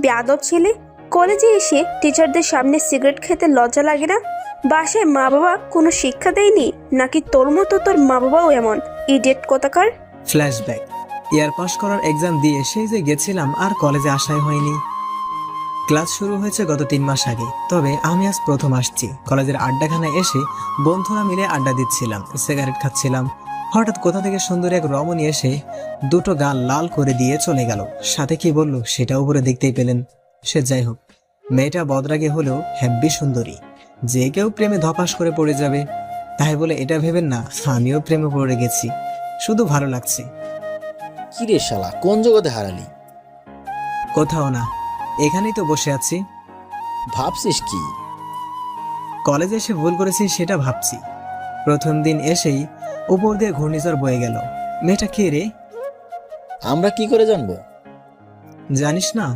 বেয়াদব ছেলে, কলেজে এসে টিচারদের সামনে সিগারেট খেতে লজ্জা লাগে না? বাসায় মা বাবা কোনো শিক্ষা দেয়নি নাকি তোর মতো তোর মা বাবাও এমন ইডিয়েট কোথাকার? ফ্ল্যাশব্যাক। ইয়ার পাস করার এক্সাম দিয়ে সেই যে গেছিলাম আর কলেজে আসাই হয়নি। ক্লাস শুরু হয়েছে গত 3 মাস আগে, তবে আমি আজ প্রথম আসছি। কলেজের আড্ডাখানায় এসে বন্ধুরা মিলে আড্ডা দিচ্ছিলাম, সিগারেট খাচ্ছিলাম। হঠাৎ কোথা থেকে সুন্দর এক রমণী এসে দুটো গাল লাল করে দিয়ে চলে গেল। সাথে কি বলল সেটা উপরে দেখতেই পেলেন। সে যাই হোক, মেয়েটা বদরাগে হলেও হ্যাব্বি সুন্দরী, যে কেউ প্রেমে ধপাস করে পড়ে যাবে। তাই বলে এটা ভেবেন না আমিও প্রেমে পড়ে গেছি, শুধু ভালো লাগছে। কি রে শালা, কোন জগতে হারালি? কোথাও না, এখানেই তো বসে আছি। ভাবছিস কি? কলেজে এসে ভুল করেছি সেটা ভাবছি। প্রথম দিন এসেই উপর দিয়ে ঘূর্ণিঝড় বয়ে গেল। মেয়েটা কে রে? আমরা কি করে জানবো? জানিস না?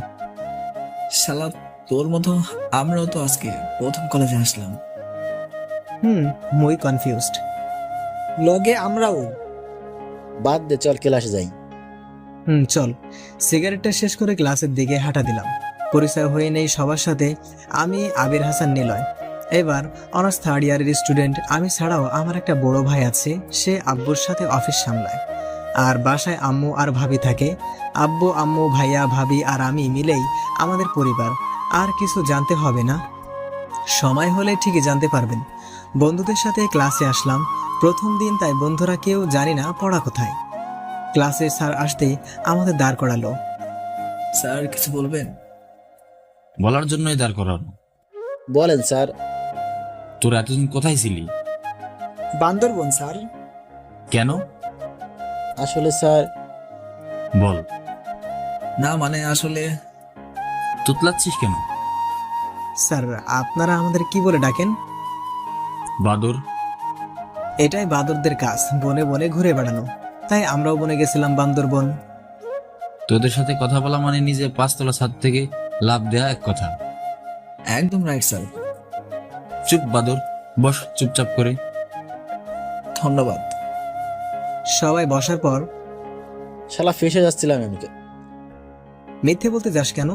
শালা তোর মতো আমরাও তো আজকে প্রথম কলেজে আসলাম। মুই কনফিউজড। লগে আমরাও। বাদ দে, চল ক্লাসে যাই। চল। সিগারেটটা শেষ করে ক্লাসের দিকে হাঁটা দিলাম। পরিচয় হয়ে নেই সবার সাথে। আমি আবির হাসান নিলয়, এবার অনার্স 3rd ইয়ারের স্টুডেন্ট। আমি ছাড়াও আমার একটা বড় ভাই আছে, সে আব্বুর সাথে অফিস সামলায়। আর বাসায় আম্মু আর ভাবি থাকে। আব্বু আম্মু ভাইয়া ভাবি আর আমি মিলেই আমাদের পরিবার। আর কিছু জানতে হবে না, সময় হলে ঠিকই জানতে পারবেন। বন্ধুদের সাথে ক্লাসে আসলাম প্রথম দিন, তাই বন্ধুরা কেউ জানি না পড়া কোথায়। ক্লাসে স্যার আসতেই আমাদের দাঁড় করালো। স্যার কিছু বলবেন? বলার জন্যই দাঁড় করানো। বলেন স্যার। তোর এতদিন কোথায় ছিলি? বান্দরবন স্যার। কেন? আসলে স্যার। বল। না মানে আসলে তুতলাচ্ছিস কেন? স্যার আপনারা আমাদের কি বলে ডাকেন? বাদর। এটাই বাদরদের কাজ, বনে বনে ঘুরে বেড়ানো। তাই আমরাও বনে গেছিলাম বান্দরবন। তোদের সাথে কথা বলা মানে নিজে 5 তলা ছাদ থেকে লাফ দেয়া এক কথা। একদম রাইট স্যার। চুপ বাদর, বস চুপচাপ করে। ধন্যবাদ। সবাই বসার পর শালা ফেসে যাচ্ছিলাম এমনিকে। মিথ্যে বলতে যাস কেন?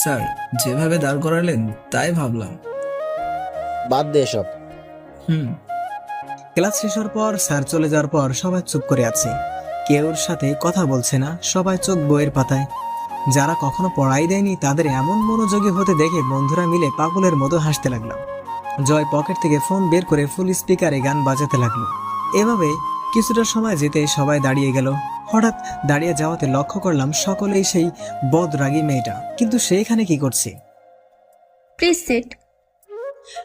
স্যার যেভাবে দাঁড় করালেন তাই ভাবলাম। বাদ দে এসব। ক্লাস শেষ হওয়ার পর স্যার চলে যাওয়ার পর সবাই চুপ করে আছে, কেউর সাথে কথা বলছে না। সবাই চোখ বইয়ের পাতায়। যারা কখনো পড়াই দেয়নি তাদের এমন মনোযোগী হতে দেখে বন্ধুরা মিলে পাগলের মতো হাসতে লাগলাম। জয় পকেট থেকে ফোন বের করে ফুল স্পিকারে গান বাজাতে লাগলো। এভাবে কিছুটা সময় যেতে সবাই দাঁড়িয়ে গেল। হঠাৎ দাঁড়িয়ে যাওয়াতে লক্ষ্য করলাম সকলেই সেই বদরাগী মেয়েটা, কিন্তু সে এখানে কি করছে? Please sit.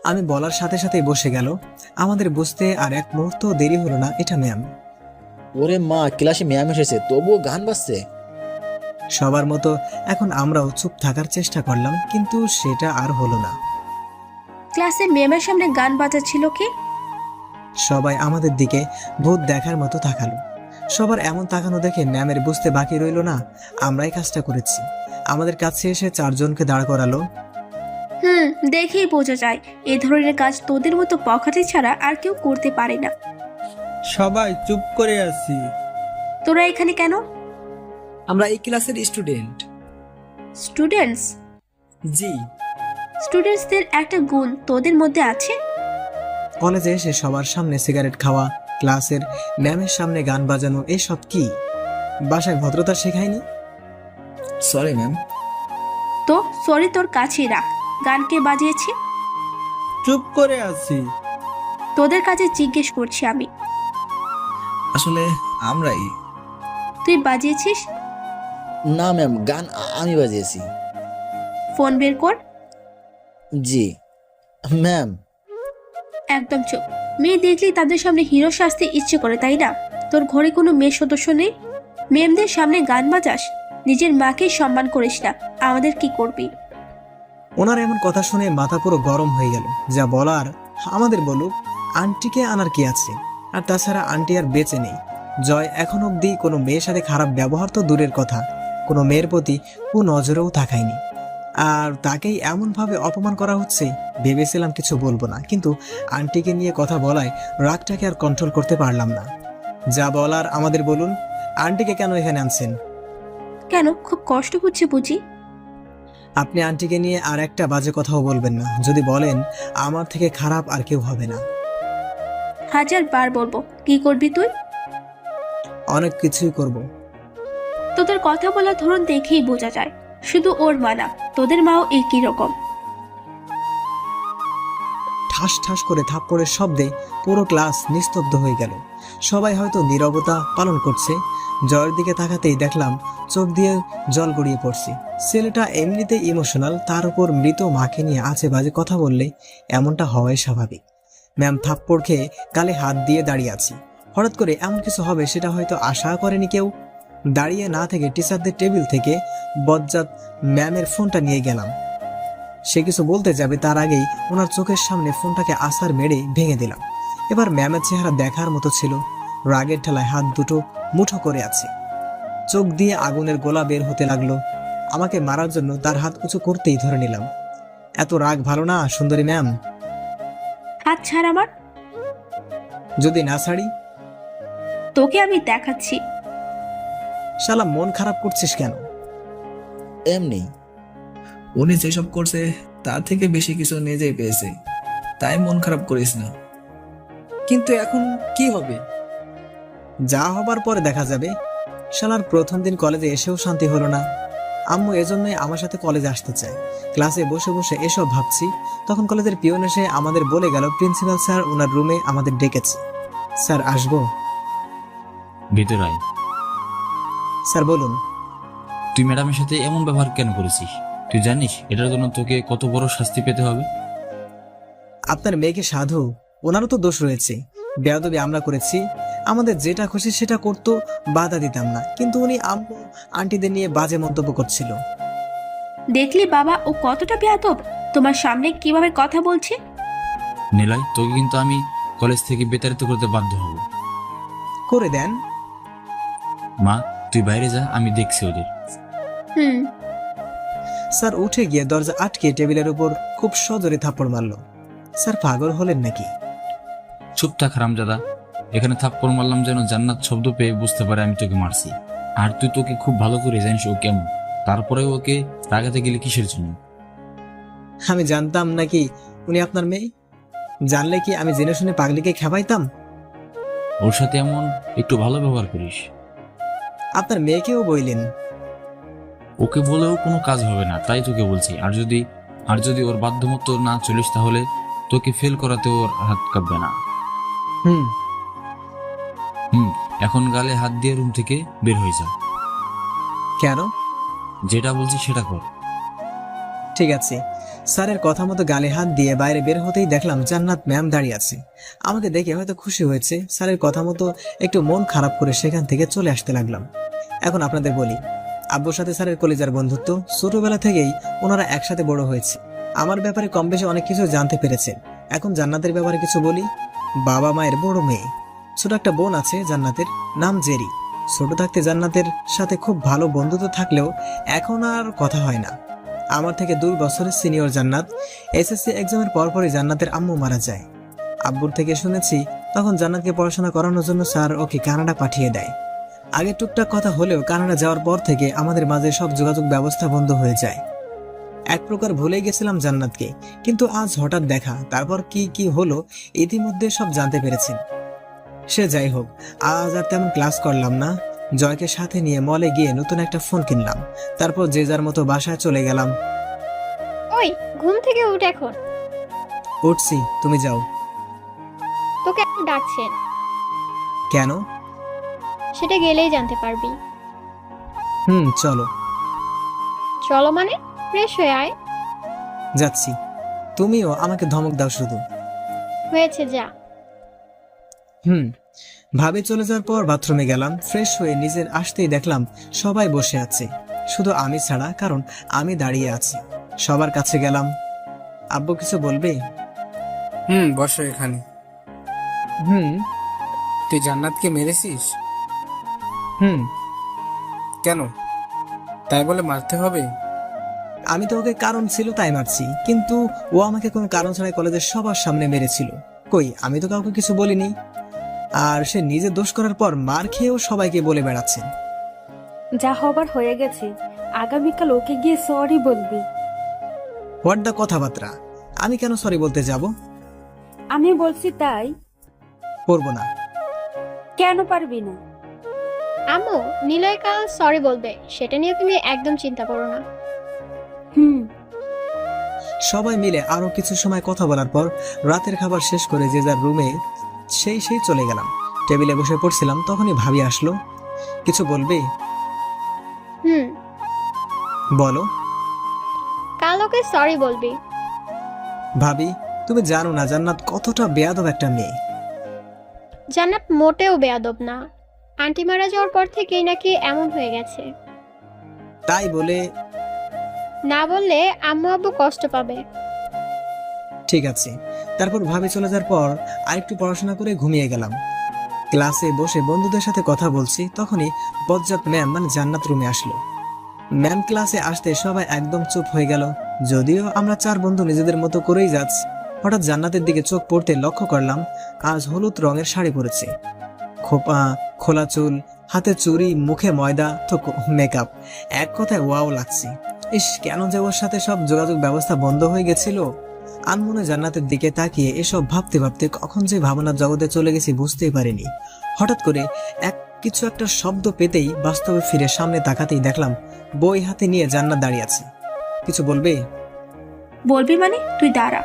আমি বলার সাথে সাথেই বসে গেল। আমাদের বুঝতে আর এক মুহূর্ত দেরি হলো না, এটা ম্যাম। ওরে মা, ক্লাসে ম্যাম এসেছে তবুও গান বাজছে। সবার মতো এখন আমরাও চুপ থাকার চেষ্টা করলাম, কিন্তু সেটা আর হলো না। ক্লাসে ম্যামের সামনে গান বাজাচ্ছিল কে? সবাই আমাদের দিকে ভূত দেখার মতো তাকালো। সবার এমন তাকানো দেখে ম্যামের বুঝতে বাকি রইল না আমরাই কাজটা করেছি। আমাদের কাছে এসে 4 জনকে দাঁড় করালো। দেখেই বোঝা যায় এই ধরনের কাজ তোদের মতো পখাতে ছাড়া আর কেউ করতে পারে না। সবাই চুপ করে আছি। তোরা এখানে কেন? আমরা এই ক্লাসের স্টুডেন্ট। স্টুডেন্টস? জি। স্টুডেন্টসদের একটা গুণ তোদের মধ্যে আছে। কলেজে এসে সবার সামনে সিগারেট খাওয়া, ক্লাসের ম্যামের সামনে গান বাজানো, এসব কি বাসায় ভদ্রতা শেখায়নি? Sorry ma'am. তো সরি তোর কাছেই রাখ। গান কে বাজিয়েছে? চুপ করে আছি। তোদের কাছে জিজ্ঞেস করছি আমি। আসলে আমরাই। তুই বাজিয়েছিস? না ম্যাম, গান আমি বাজিয়েছি। ফোন বের কর। জি ম্যাম। একদম চুপ। মেয়ে দেখলেই তাদের সামনে হিরো সাজতে ইচ্ছে করে, তাই না? তোর ঘরে কোনো মেয়ে সদস্য নেই? মেমদের সামনে গান বাজাস? নিজের মাকে সম্মান করিস না, আমাদের কি করবি? ওনার এমন কথা শুনে মাথা পুরো গরম হয়ে গেল। যা বলার আমাদের বলুক, আন্টিকে আনার কি আছে? আর তাছাড়া আন্টি আর বেঁচে নেই। জয় এখন অবধি কোনো মেয়ের সাথে খারাপ ব্যবহার তো দূরের কথা, কোনো মেয়ের প্রতি নজরেও তাকায়নি। আর তাকেই এমনভাবে অপমান করা হচ্ছে। ভেবেছিলাম কিছু বলবো না, কিন্তু আন্টিকে নিয়ে কথা বলায় রাগটাকে আর কন্ট্রোল করতে পারলাম না। যা বলার আমাদের বলুন। আন্টিকে কেন এখানে আনছেন? কেন, খুব কষ্ট হচ্ছে বুঝি? আপনি আন্টিকে নিয়ে আর একটা বাজে কথাও বলবেন না। যদি বলেন, আমার থেকে খারাপ আর কেউ হবে না। 1000 বার বলবো। কি করবি তুই? অনেক কিছুই করব। তোদের কথা বলার ধরন দেখেই বোঝা যায়, শুধু ওর মা না, তোদের মাও একই রকম। ঠাস ঠাস করে থাপ্পড়ের শব্দে পুরো ক্লাস নিস্তব্ধ হয়ে গেল। সবাই হয়তো নীরবতা পালন করছে। জয়ের দিকে তাকাতেই দেখলাম চোখ দিয়ে জল গড়িয়ে পড়ছি। ছেলেটা এমনিতে ইমোশনাল, তার উপর মৃত মাকে নিয়ে আজে বাজে কথা বললে এমনটা হওয়াই স্বাভাবিক। ম্যাম থাপ্পড় খেয়ে গালে হাত দিয়ে দাঁড়িয়ে আছি। হঠাৎ করে এমন কিছু হবে সেটা হয়তো আশা করেনি কেউ। দাঁড়িয়ে না থেকে টিচারদের টেবিল থেকে বজ্জাত ম্যামের ফোনটা নিয়ে গেলাম। সে কিছু বলতে যাবে তার আগেই ওনার চোখের সামনে ফোনটাকে আছাড় মেরে ভেঙে দিলাম। এবার ম্যামের চেহারা দেখার মতো ছিল। রাগের ঠেলায় হাত দুটো মুঠো করে আছে। চোখ দিয়ে আগুনের গোলা বের হতে লাগলো। আমাকে মারার জন্য তার হাত উঁচু করতেই ধরে নিলাম। এত রাগ ভালো না সুন্দরী ম্যাম। হাত ছাড় আমার। যদি না ছাড়ি? তোকে আমি দেখাচ্ছি। শালা মন খারাপ করছিস কেন? এমনি। উনি যেসব করছে তার থেকে বেশি কিছু নিজেই পেয়েছে, তাই মন খারাপ করিস না। কিন্তু এখন কি হবে? যা হবার পরে দেখা যাবে। শালার প্রথম দিন কলেজে এসেও শান্তি হলো না। আম্মু এজন্যই আমার সাথে কলেজে আসতে চায়। ক্লাসে বসে বসে এসব ভাবছি, তখন কলেজের পিয়ন এসে আমাদের বলে গেল প্রিন্সিপাল স্যার ওনার রুমে আমাদের ডেকেছে। স্যার আসবো? ভিতরে আয়। স্যার বলুন। তুই ম্যাডামের সাথে এমন ব্যবহার কেন করেছিস? তুই জানিস এটার জন্য তোকে কত বড় শাস্তি পেতে হবে? আপনার মেয়েকে সাধু, ওনারও তো দোষ রয়েছে। বেয়াদবি আমরা করেছি, আমাদের যেটা খুশি সেটা করতো, বাধা দিতাম না। কিন্তু উনি আম্মু আন্টিদের নিয়ে বাজে মন্তব্য করছিল। দেখলি বাবা, ও কতটা বেয়াদব, তোমার সামনে কিভাবে কথা বলছে। নিলয়, তোকে কিন্তু আমি কলেজ থেকে বিতাড়িত করতে বাধ্য হব। করে দেন। মা, তুই বাইরে যা, আমি দেখছি ওদের। হুম। স্যার উঠে গিয়ে দরজা আটকে টেবিলের উপর খুব সজোরে থাপ্পড় মারলো। স্যার পাগল হলেন নাকি? চুপ থাক হারামজাদা। এখানে থাপ্পড় মারলাম যেন জান্নাত শব্দ পেয়ে বুঝতে পারে আমি তোকে মারছি। আর তুই তোকে খুব ভালো করে জানিস ও কেমন। তারপরে ওকে রাগাতে গেলে কিসের জন্য? আমি জানতাম নাকি উনি আপনার মেয়ে? জানলে কি আমি জেনে শুনে পাগলিকে খেপাইতাম? ওর সাথে এমন একটু ভালো ব্যবহার করিস। আপনার মেয়েকেও বইলেন? ওকে বলেও কোনো কাজ হবে না, তাই তোকে বলছি। আর যদি ওর বাধ্যমতো না চলিস তাহলে তোকে ফেল করাতে ওর হাত কাঁপবে না। হুম। এখন গালে হাত দিয়ে রুম থেকে বের হয়ে যা। কেন? যেটা বলছি সেটা কর। ঠিক আছে। স্যারের কথা মতো গালে হাত দিয়ে বাইরে বের হতেই দেখলাম জান্নাত ম্যাম দাঁড়িয়ে আছে। আমাকে দেখে হয়তো খুশি হয়েছে। স্যারের কথা মতো একটু মন খারাপ করে সেখান থেকে চলে আসতে লাগলাম। এখন আপনাদের বলি, আব্বুর সাথে স্যারের কলিজার বন্ধুত্ব। ছোটবেলা থেকেই ওনারা একসাথে বড় হয়েছে। আমার ব্যাপারে কম বেশি অনেক কিছু জানতে পেরেছেন। এখন জান্নাতের ব্যাপারে কিছু বলি। বাবা মায়ের বড় মেয়ে। ছোট একটা বোন আছে জান্নাতের, নাম জেরি। ছোট থাকতে জান্নাতের সাথে খুব ভালো বন্ধুত্ব থাকলেও এখন আর কথা হয় না। আমার থেকে 2 বছরের সিনিয়র জান্নাত। এসএসসি এক্সামের পরপরই জান্নাতের আম্মু মারা যায়। আব্বুর থেকে শুনেছি তখন জান্নাতকে পড়াশোনা করানোর জন্য স্যার ওকে কানাডা পাঠিয়ে দেয়। আগে টুকটাক কথা হলেও কানাডা যাওয়ার পর থেকে আমাদের মাঝে সব যোগাযোগ ব্যবস্থা বন্ধ হয়ে যায়। এক প্রকার ভুলেই গেছিলাম জান্নাতকে, কিন্তু আজ হঠাৎ দেখা, তারপর কি কি হলো ইতিমধ্যে সব জানতে পেরেছেন। সে যাই হোক, আজ আর তেমন ক্লাস করলাম না। জয়কে সাথে নিয়ে মলে গিয়ে নতুন একটা ফোন কিনলাম। তারপর যে যার মতো বাসায় চলে গেলাম। ওই ঘুম থেকে উঠ এখন। উঠছি, তুমি যাও। তোকে এখন ডাকছেন। কেন? সেটা গেলেই জানতে পারবি। চলো। চলো মানে? ফ্রেশ হয়ে আয়। যাচ্ছি। তুমিও আমাকে ধমক দাও শুধু। হয়েছে, যা। ভাবে চলে যাওয়ার পর বাথরুমে গেলাম। ফ্রেশ হয়ে নিজের আসতেই দেখলাম সবাই বসে আছে, শুধু আমি ছাড়া, কারণ আমি দাঁড়িয়ে আছি। সবার কাছে গেলাম। আব্বু কিছু বলবে? বসো এখানে। হুম। তুই জান্নাতকে মেরেছিস? হুম। কেন? তাই বলে মারতে হবে? আমি তো ওকে কারণ ছিল তাই মারছি, কিন্তু ও আমাকে কোনো কারণ ছাড়াই কলেজের সবার সামনে মেরেছিল। কই, আমি তো কাউকে কিছু বলিনি। আর সে নিজে দোষ করার পর মার খেয়েও সবাইকে বলে বেড়াচ্ছে। যা হবার হয়ে গেছে, আগামীকাল ওকে গিয়ে সরি বলবি। হোয়াট দ্য কথাবার্তা? আমি কেন সরি বলতে যাব? আমি বলছি তাই। করবো না। কেন পারবি না? আম্মু, নিলয় কাল সরি বলবে, সেটা নিয়ে তুমি একদম চিন্তা করো না। হুম। সবাই মিলে আরো কিছু সময় কথা বলার পর রাতের খাবার শেষ করে যে যার রুমে সেই চলে গেলাম। টেবিলে বসে পড়ছিলাম, তখনই ভাবি আসলো। কিছু বলবে? হুম, বলো। কাল ওকে সরি বলবি। ভাবি, তুমি জানো না জান্নাত কতটা বেয়াদব একটা মেয়ে। জান্নাত মোটেও বেয়াদব না। আন্টি মারা যাওয়ার পর থেকেই নাকি এমন হয়ে গেছে। তাই বলে? না বললে আম্মু আব্বু কষ্ট পাবে। ঠিক আছে। তারপর ভাবি চলে যাওয়ার পর আরেকটু পড়াশোনা করে ঘুমিয়ে গেলাম। ক্লাসে বসে বন্ধুদের সাথে কথা বলছি, তখনই বজ্জাত ম্যাম মানে জান্নাত রুমে আসলো। ম্যাম ক্লাসে আসতে সবাই একদম চুপ হয়ে গেল। যদিও আমরা 4 বন্ধু নিজেদের মতো করেই যাচ্ছি, হঠাৎ জান্নাতের দিকে চোখ পড়তে লক্ষ্য করলাম আজ হলুদ রঙের শাড়ি পরেছে। খোপা, খোলা চুল, হাতে চুড়ি, মুখে ময়দা তো মেকআপ। এক কথায় ওয়াও লাগছে। ইস, কেন যে ওর সাথে সব যোগাযোগ ব্যবস্থা বন্ধ হয়ে গেছিল। আনমনে জান্নাতের দিকে তাকিয়ে এসব ভাবতে ভাবতে কখন যে ভাবনার জগতে চলে গেছি বুঝতেই পারিনি। হঠাৎ করে কিছু একটা শব্দ পেতেই বাস্তবে ফিরে সামনে তাকাতেই দেখলাম বই হাতে নিয়ে জান্নাত দাঁড়িয়ে আছে। কিছু বলবে? বলবি মানে? তুই দাঁড়া।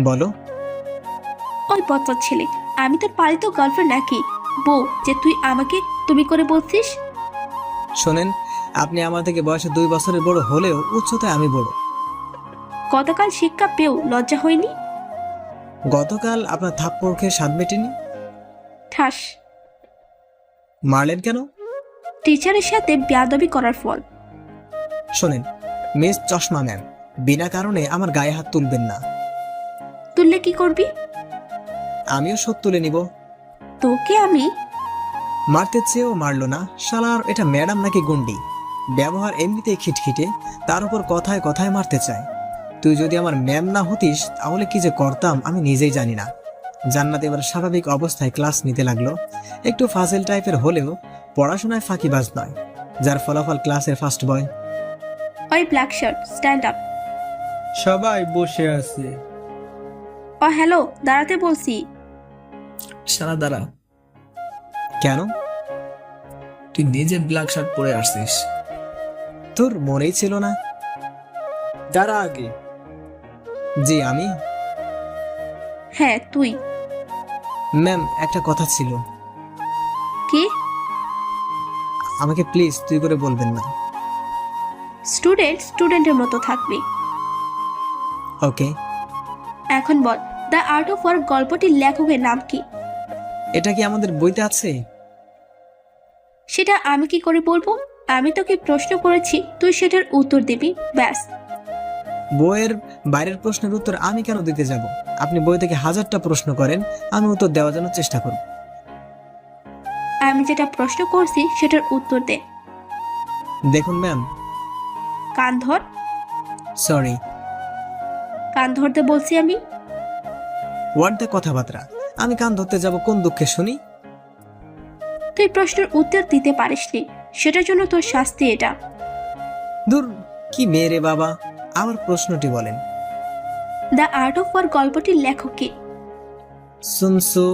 বলো। ওই বচ্চার ছেলে, আমি তোর পালিত গার্লফ্রেন্ড নাকি বউ যে তুই আমাকে তুমি করে বলছিস? শোনেন, আপনি আমার থেকে বয়সে 2 বছরের বড় হলেও উচ্চতায় আমি বড়। গতকাল শিক্ষা পেও লজ্জা হয়নি? গতকাল আপনার থাপ্পড় খেয়ে স্বাদ মেটেনি? ঠাস। মারলেন কেন? টিচারের সাথে বেয়াদবি করার ফল। শোনেন মিস চশমা ম্যাম, বিনা কারণে আমার গায়ে হাত তুলবেন না। তুললে কি করবি? আমিও শোধ তুলে নিব। তোকে আমি মারতে চেয়েও মারলো না শালার। এটা ম্যাডাম নাকি গুন্ডি? ব্যবহার এমনিতেই খিটখিটে, তার উপর কথায় কথায় মারতে চায়। তুই যদি আমার ম্যাম না হতিস তাহলে কি যে করতাম আমি নিজেই জানি না। জান্নাত এবার স্বাভাবিক অবস্থায় ক্লাস নিতে লাগলো। একটু ফাজিল টাইপের হলেও পড়াশোনায় ফাঁকিবাজ নয়, যার ফলাফল ক্লাসের ফার্স্ট বয়। ওই ব্ল্যাক শার্ট, স্ট্যান্ড আপ। সবাই বসে আছে। ও হ্যালো, দাঁড়াতে বলছি। সারা দাঁড়া। কেন? তুই নিজে ব্ল্যাক শার্ট পরে আসছিস। তোর মনেই ছিল না? দাঁড়া আগে। জি আমি। হ্যাঁ তুই। ম্যাম একটা কথা ছিল। কি? আমাকে প্লিজ তুই করে বলবেন না। স্টুডেন্টের মতো থাকবি। ওকে। এখন বল, দ্য আর্ট অফ ওয়ার গল্পটির লেখকের নাম কি? এটা কি আমাদের বইতে আছে? সেটা আমি কি করে বলবো? আমি তোকে প্রশ্ন করেছি, তুই সেটার উত্তর দিবি, ব্যাস। বইয়ের বাইরের প্রশ্নের উত্তর আমি কেন দিতে যাব? আপনি বই থেকে 1000টা প্রশ্ন করেন, আমি উত্তর দেওয়ার জন্য চেষ্টা করব। আমি যেটা প্রশ্ন করছি সেটার উত্তর দে। দেখুন ম্যাম। কান ধর। সরি। কান ধরতে বলছি আমি। হোয়াট দ্য কথাবার্তা? আমি কান ধরতে যাব কোন দুঃখে শুনি? তুই প্রশ্নের উত্তর দিতে পারিসনি, সেটার জন্য তোর শাস্তি এটা। দূর, কি মেয়ে রে বাবা। আমার প্রশ্নটি বলেন। দ্য আর্ট অফ ওয়ার গল্পটির লেখক কে? সুনসু।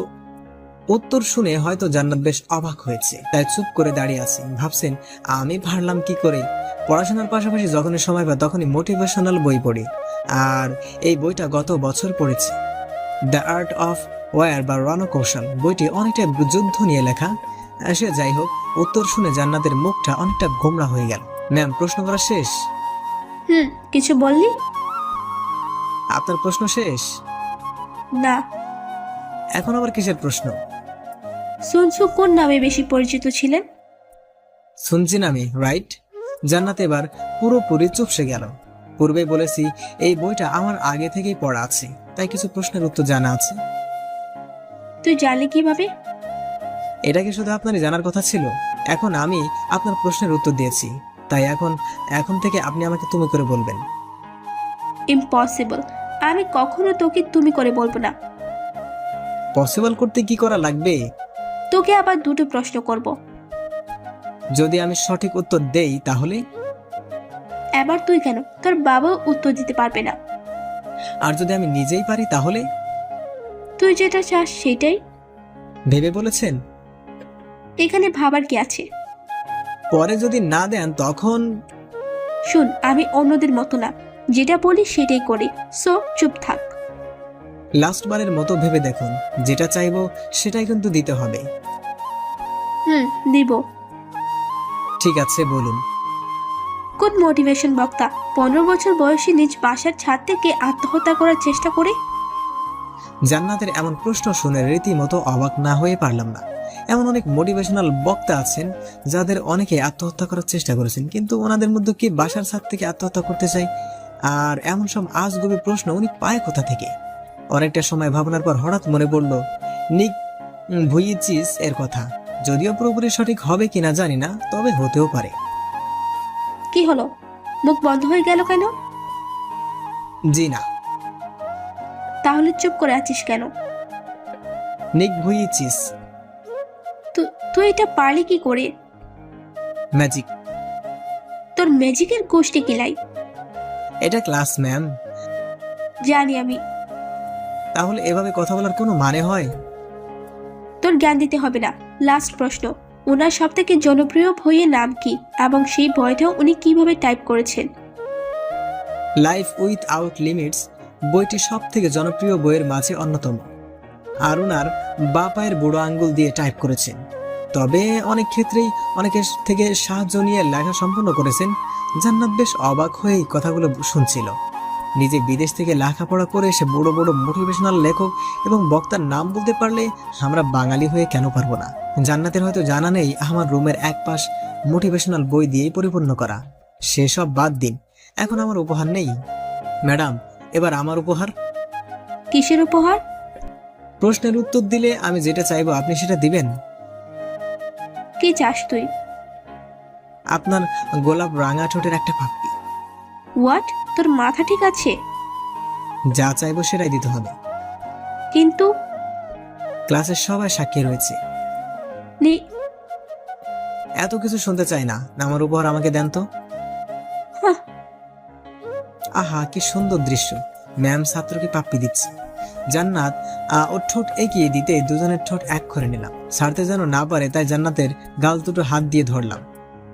উত্তর শুনে হয়তো জান্নাত বেশ অবাক হয়েছে, তাই চুপ করে দাঁড়িয়ে আছে। ভাবছেন আমি পারলাম কি করে? পড়াশোনার পাশাপাশি যখনই সময় পাই তখনই মোটিভেশনাল বই পড়ি, আর এই বইটা গত বছর পড়েছি। দ্য আর্ট অফ ওয়ার বা রণকৌশল বইটি অনেকটা যুদ্ধ নিয়ে লেখা। সে যাই হোক, উত্তর শুনে জান্নাতের মুখটা অনেকটা গোমরা হয়ে গেল। ম্যাম প্রশ্ন করা শেষ? কিছু বললি? আপনার প্রশ্ন শেষ? না। এখন আবার কিসের প্রশ্ন? সুনসু কোন নামে বেশি পরিচিত ছিলেন? শুনছি আমি, রাইট? জান্নাত এবার পুরোপুরি চুপসে গেল। পূর্বে বলেছি এই বইটা আমার আগে থেকেই পড়া আছে, তাই কিছু প্রশ্নের উত্তর জানা আছে। তুই জানলি কিভাবে? এটা কি শুধু আপনারই জানার কথা ছিল? এখন আমি আপনার প্রশ্নের উত্তর দিয়েছি, তাই এখন থেকে আপনি আমাকে তুমি করে বলবেন। ইম্পসিবল, আমি কখনো তোকে তুমি করে বলবো না। পসিবল করতে কি করা লাগবে? তোকে আবার দুটো প্রশ্ন করব। যদি আমি সঠিক উত্তর দেই তাহলে? এবার তুই কেন, তোর বাবাও উত্তর দিতে পারবে না। আর যদি আমি নিজেই পারি তাহলে? তুই যেটা চাস সেটাই। ভেবে বলেছেন? এখানে ভাবার কি আছে? পরে যদি না দেন তখন? শুন, আমি অন্যদের মতো না, যেটা বলি সেটাই করি, সো চুপ থাক। লাস্ট বারের মতো ভেবে দেখুন, যেটা চাইবো সেটাই কিন্তু দিতে হবে। দিব। ঠিক আছে, বলুন। কোন মোটিভেশন বক্তা 15 বছর বয়সী নিজ বাসার ছাদ থেকে আত্মহত্যা করার চেষ্টা করে? জান্নাতের এমন প্রশ্ন শুনে রীতিমতো অবাক না হয়ে পারলাম না। এমন অনেক মোটিভেশনাল বক্তা আছেন যাদের অনেকে আত্মহত্যা করার চেষ্টা করেছেন, কিন্তু ওনাদের মধ্যে কি বাসার ছাদ থেকে আত্মহত্যা করতে চায়? আর এমন সব আজগুবি প্রশ্ন উনি পায় কোথা থেকে? অনেকটা সময় ভাবনার পর হঠাৎ মনে পড়ল নিক ভুইচিচ এর কথা। যদিও পুরোপুরি সঠিক হবে কিনা জানি না, তবে হতেও পারে। কি হলো, মুখ বন্ধ হয়ে গেল কেন? জি না। তাহলে চুপ করে আছিস কেন? নিক ভুইচিচ। তুই এটা পারলি কি করে? ম্যাজিক। তোর ম্যাজিকের গোষ্ঠী কিলাই। এটা ক্লাস ম্যাম। জানি আমি। তাহলে এভাবে কথা বলার কোনো মানে হয়? তোর জ্ঞান দিতে হবে না। লাস্ট প্রশ্ন, ওনার সব থেকে জনপ্রিয় বইয়ের নাম কি এবং সেই বইটাও উনি কিভাবে টাইপ করেছেন? লাইফ উইথ আউট লিমিটস বইটি সব থেকে জনপ্রিয় বইয়ের মাঝে অন্যতম। আর ওনার বা পায়ের বুড়ো আঙ্গুল দিয়ে টাইপ করেছেন। তবে অনেক ক্ষেত্রেই অনেকের থেকে সাহায্য নিয়ে লেখা সম্পন্ন করেছেন। জান্নাত বেশ অবাক হয়েই কথাগুলো শুনছিল। নিজে বিদেশ থেকে লেখাপড়া করে এসে বড় বড় মোটিভেশনাল লেখক এবং বক্তার নাম বলতে পারলে আমরা বাঙালি হয়ে কেন পারবো না? জান্নাতের হয়তো জানা নেই আমার রুমের এক পাশ মোটিভেশনাল বই দিয়েই পরিপূর্ণ করা। সেসব বাদ দিন, এখন আমার উপহার নেই। ম্যাডাম, এবার আমার উপহার। কিসের উপহার? প্রশ্নের উত্তর দিলে আমি যেটা চাইবো আপনি সেটা দিবেন। কি চাস তুই? আপনার গোলাপ রাঙা ঠোঁটের একটা পাপড়ি। হোয়াট? তোর মাথা ঠিক আছে? যা চাইবো সেটাই দিতে হবে। কিন্তু ক্লাসের সবাই সাক্ষী রয়েছে। এত কিছু শুনতে চাই না, আমার উপহার আমাকে দেন তো। হাহ। আহা, কি সুন্দর দৃশ্য। ম্যাম ছাত্রকে পাপ্পি দিচ্ছে। জান্নাত ওর ঠোঁট এগিয়ে দিতে দুজনের ঠোঁট এক করে নিলাম। ছাড়তে যেন না পারে তাই জান্নাতের গাল দুটো হাত দিয়ে ধরলাম,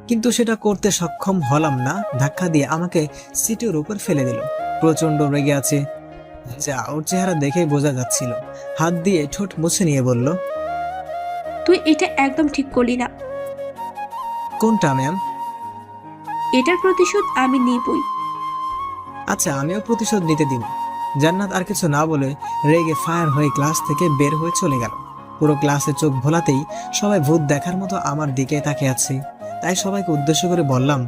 কিন্তু সেটা করতে সক্ষম হলাম না। ধাক্কা দিয়ে আমাকে সিটের উপর ফেলে দিল। প্রচন্ড রেগে আছে, যা ওর চেহারা দেখেই বোঝা যাচ্ছিল। হাত দিয়ে ঠোঁট মুছে নিয়ে বলল, তুই এটা একদম ঠিক করলি না। কোনটা ম্যাম? এটার প্রতিশোধ আমি নিবই। আচ্ছা, আমিও প্রতিশোধ নিতে দিব। জান্নাত আর কিছু না বলে রেগে ফায়ার হয়ে ক্লাস থেকে বের হয়ে চলে গেল। পুরো ক্লাসে চোখ ভোলাতেই সবাই ভূত দেখার মতো আমার দিকে তাকিয়ে আছে। তাই সবাইকে উদ্দেশ্য করে বললাম,